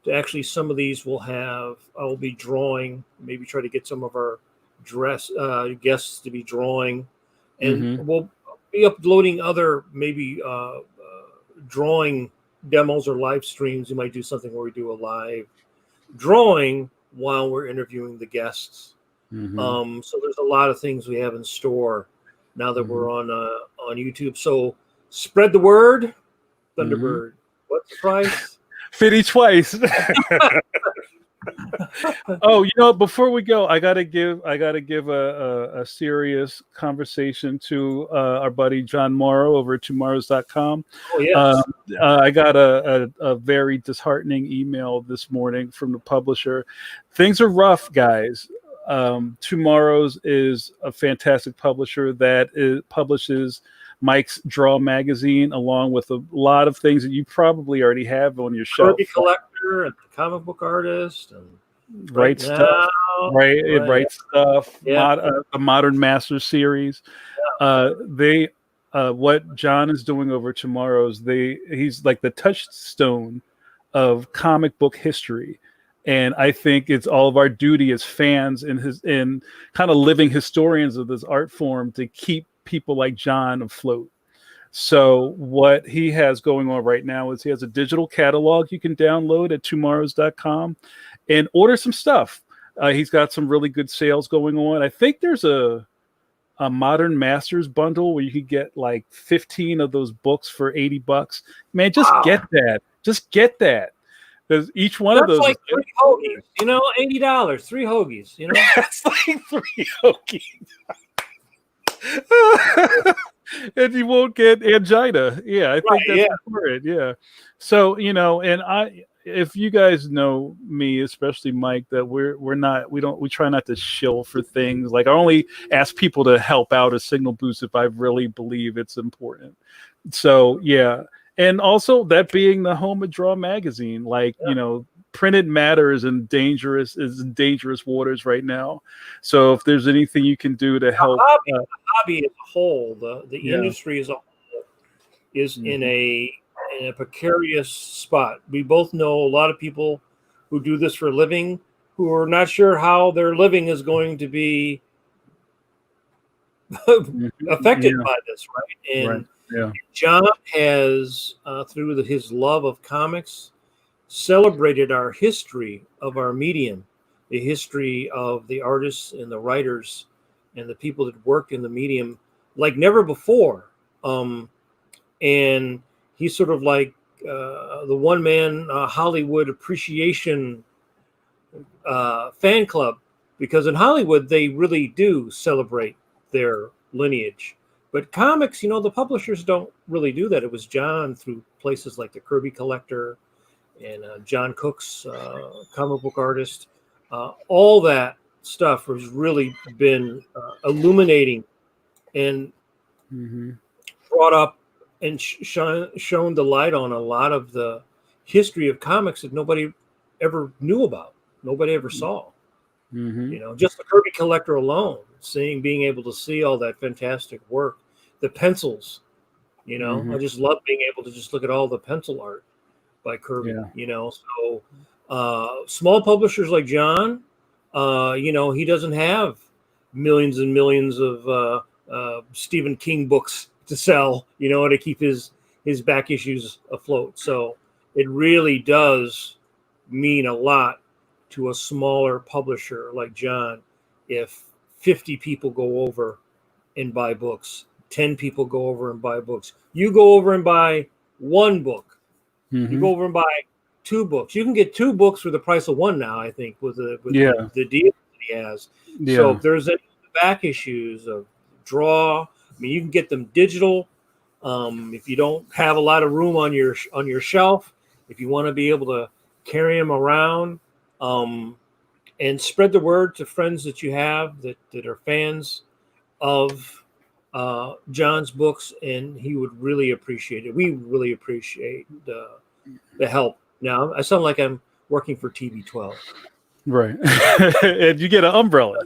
to actually, some of these I'll be drawing, maybe try to get some of our guests to be drawing, and we'll be uploading other maybe drawing demos or live streams. We might do something where we do a live drawing while we're interviewing the guests. So there's a lot of things we have in store now that we're on YouTube. So spread the word, Thunderbird. What's the price? 50 twice. Oh, before we go, I gotta give a serious conversation to our buddy John Morrow over at tomorrows.com. Oh, yes. I got a very disheartening email this morning from the publisher. Things are rough, guys. Tomorrow's is a fantastic publisher that publishes Mike's Draw magazine, along with a lot of things that you probably already have on your shelf. Kirby Collector and the Comic Book Artist and Right Stuff. Right Stuff. Yeah. The Modern Masters series. Yeah. What John is doing over Tomorrow's, he's like the touchstone of comic book history. And I think it's all of our duty as fans and kind of living historians of this art form to keep people like John afloat. So what he has going on right now is he has a digital catalog you can download at tomorrows.com and order some stuff. He's got some really good sales going on. I think there's a Modern Masters bundle where you could get like 15 of those books for $80. Man, just get that. Just get that. Because each one of those, like 3 hoagies, $80, 3 hoagies, That's like 3 hoagies. And you won't get angina. Yeah, I think that's important. Yeah. So, and if you guys know me, especially Mike, that we try not to shill for things. Like I only ask people to help out a signal boost if I really believe it's important. So yeah. And also that being the home of Draw Magazine, like, printed matter is in dangerous waters right now. So if there's anything you can do to help, the hobby as a whole, the industry as a whole is in a precarious spot. We both know a lot of people who do this for a living who are not sure how their living is going to be affected by this, right? And John has, through his love of comics, celebrated our history of our medium, the history of the artists and the writers and the people that work in the medium like never before. And he's sort of like the one-man Hollywood appreciation fan club, because in Hollywood they really do celebrate their lineage. But comics, the publishers don't really do that. It was John, through places like the Kirby Collector and John Cook's comic book artist. All that stuff has really been illuminating and brought up and shown the light on a lot of the history of comics that nobody ever knew about, nobody ever saw. Just the Kirby Collector alone, being able to see all that fantastic work, the pencils, I just love being able to just look at all the pencil art by Kirby, so small publishers like John, he doesn't have millions and millions of Stephen King books to sell, to keep his back issues afloat. So it really does mean a lot to a smaller publisher like John if 50 people go over and buy books, 10 people go over and buy books. You go over and buy one book. You go over and buy 2 books. You can get 2 books for the price of one now, I think, with the deal that he has. So if there's any back issues of Draw, you can get them digital. If you don't have a lot of room on your shelf, if you want to be able to carry them around, and spread the word to friends that you have that are fans of John's books, and he would really appreciate it. We really appreciate the help. Now I sound like I'm working for TB12, right? And you get an umbrella.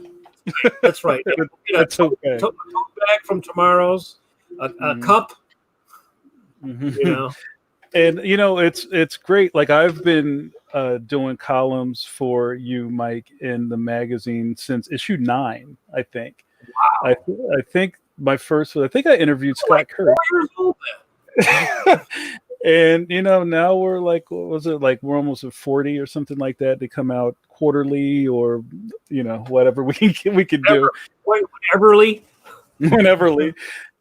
That's right. That's okay. Tote bag from Tomorrow's, a cup. And it's great. Like I've been doing columns for you, Mike, in the magazine since issue 9, I think. Wow. I think my first. I think I interviewed Scott Kirk. 4 years old then. And now we're like, what was it, like we're almost at 40 or something like that. They come out quarterly or whatever we can do. Wheneverly.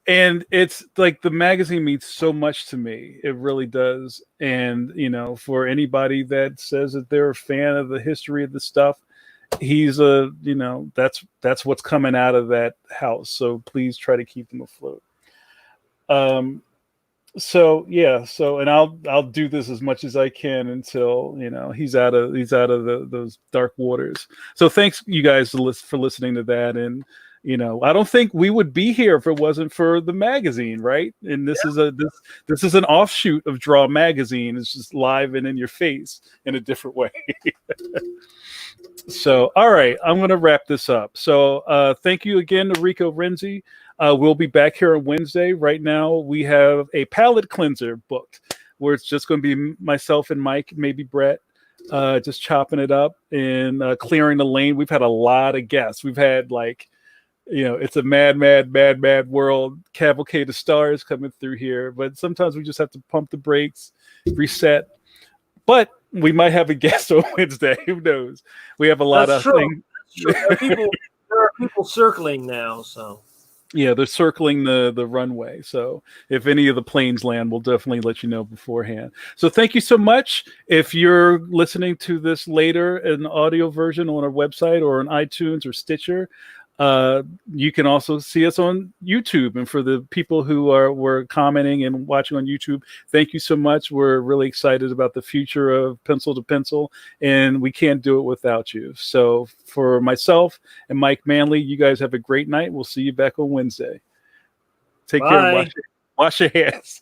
And it's like the magazine means so much to me. It really does. And for anybody that says that they're a fan of the history of the stuff, he's that's what's coming out of that house. So please try to keep them afloat. And I'll do this as much as I can until he's out of those dark waters. So thanks you guys for listening to that. And I don't think we would be here if it wasn't for the magazine, right? And this is an offshoot of Draw Magazine. It's just live and in your face in a different way. So all right, I'm going to wrap this up. So thank you again to Rico Renzi. We'll be back here on Wednesday. Right now, we have a palate cleanser booked where it's just going to be myself and Mike, maybe Bret, just chopping it up and clearing the lane. We've had a lot of guests. We've had it's a mad world, cavalcade of stars coming through here. But sometimes we just have to pump the brakes, reset. But we might have a guest on Wednesday. Who knows? We have a lot of things. There are people circling now, so. Yeah, they're circling the runway. So if any of the planes land, we'll definitely let you know beforehand. So thank you so much. If you're listening to this later in the audio version on our website or on iTunes or Stitcher, You can also see us on YouTube. And for the people who were commenting and watching on YouTube, thank you so much. We're really excited about the future of Pencil to Pencil, and we can't do it without you. So for myself and Mike Manley, you guys have a great night. We'll see you back on Wednesday. Take care. And wash your hands.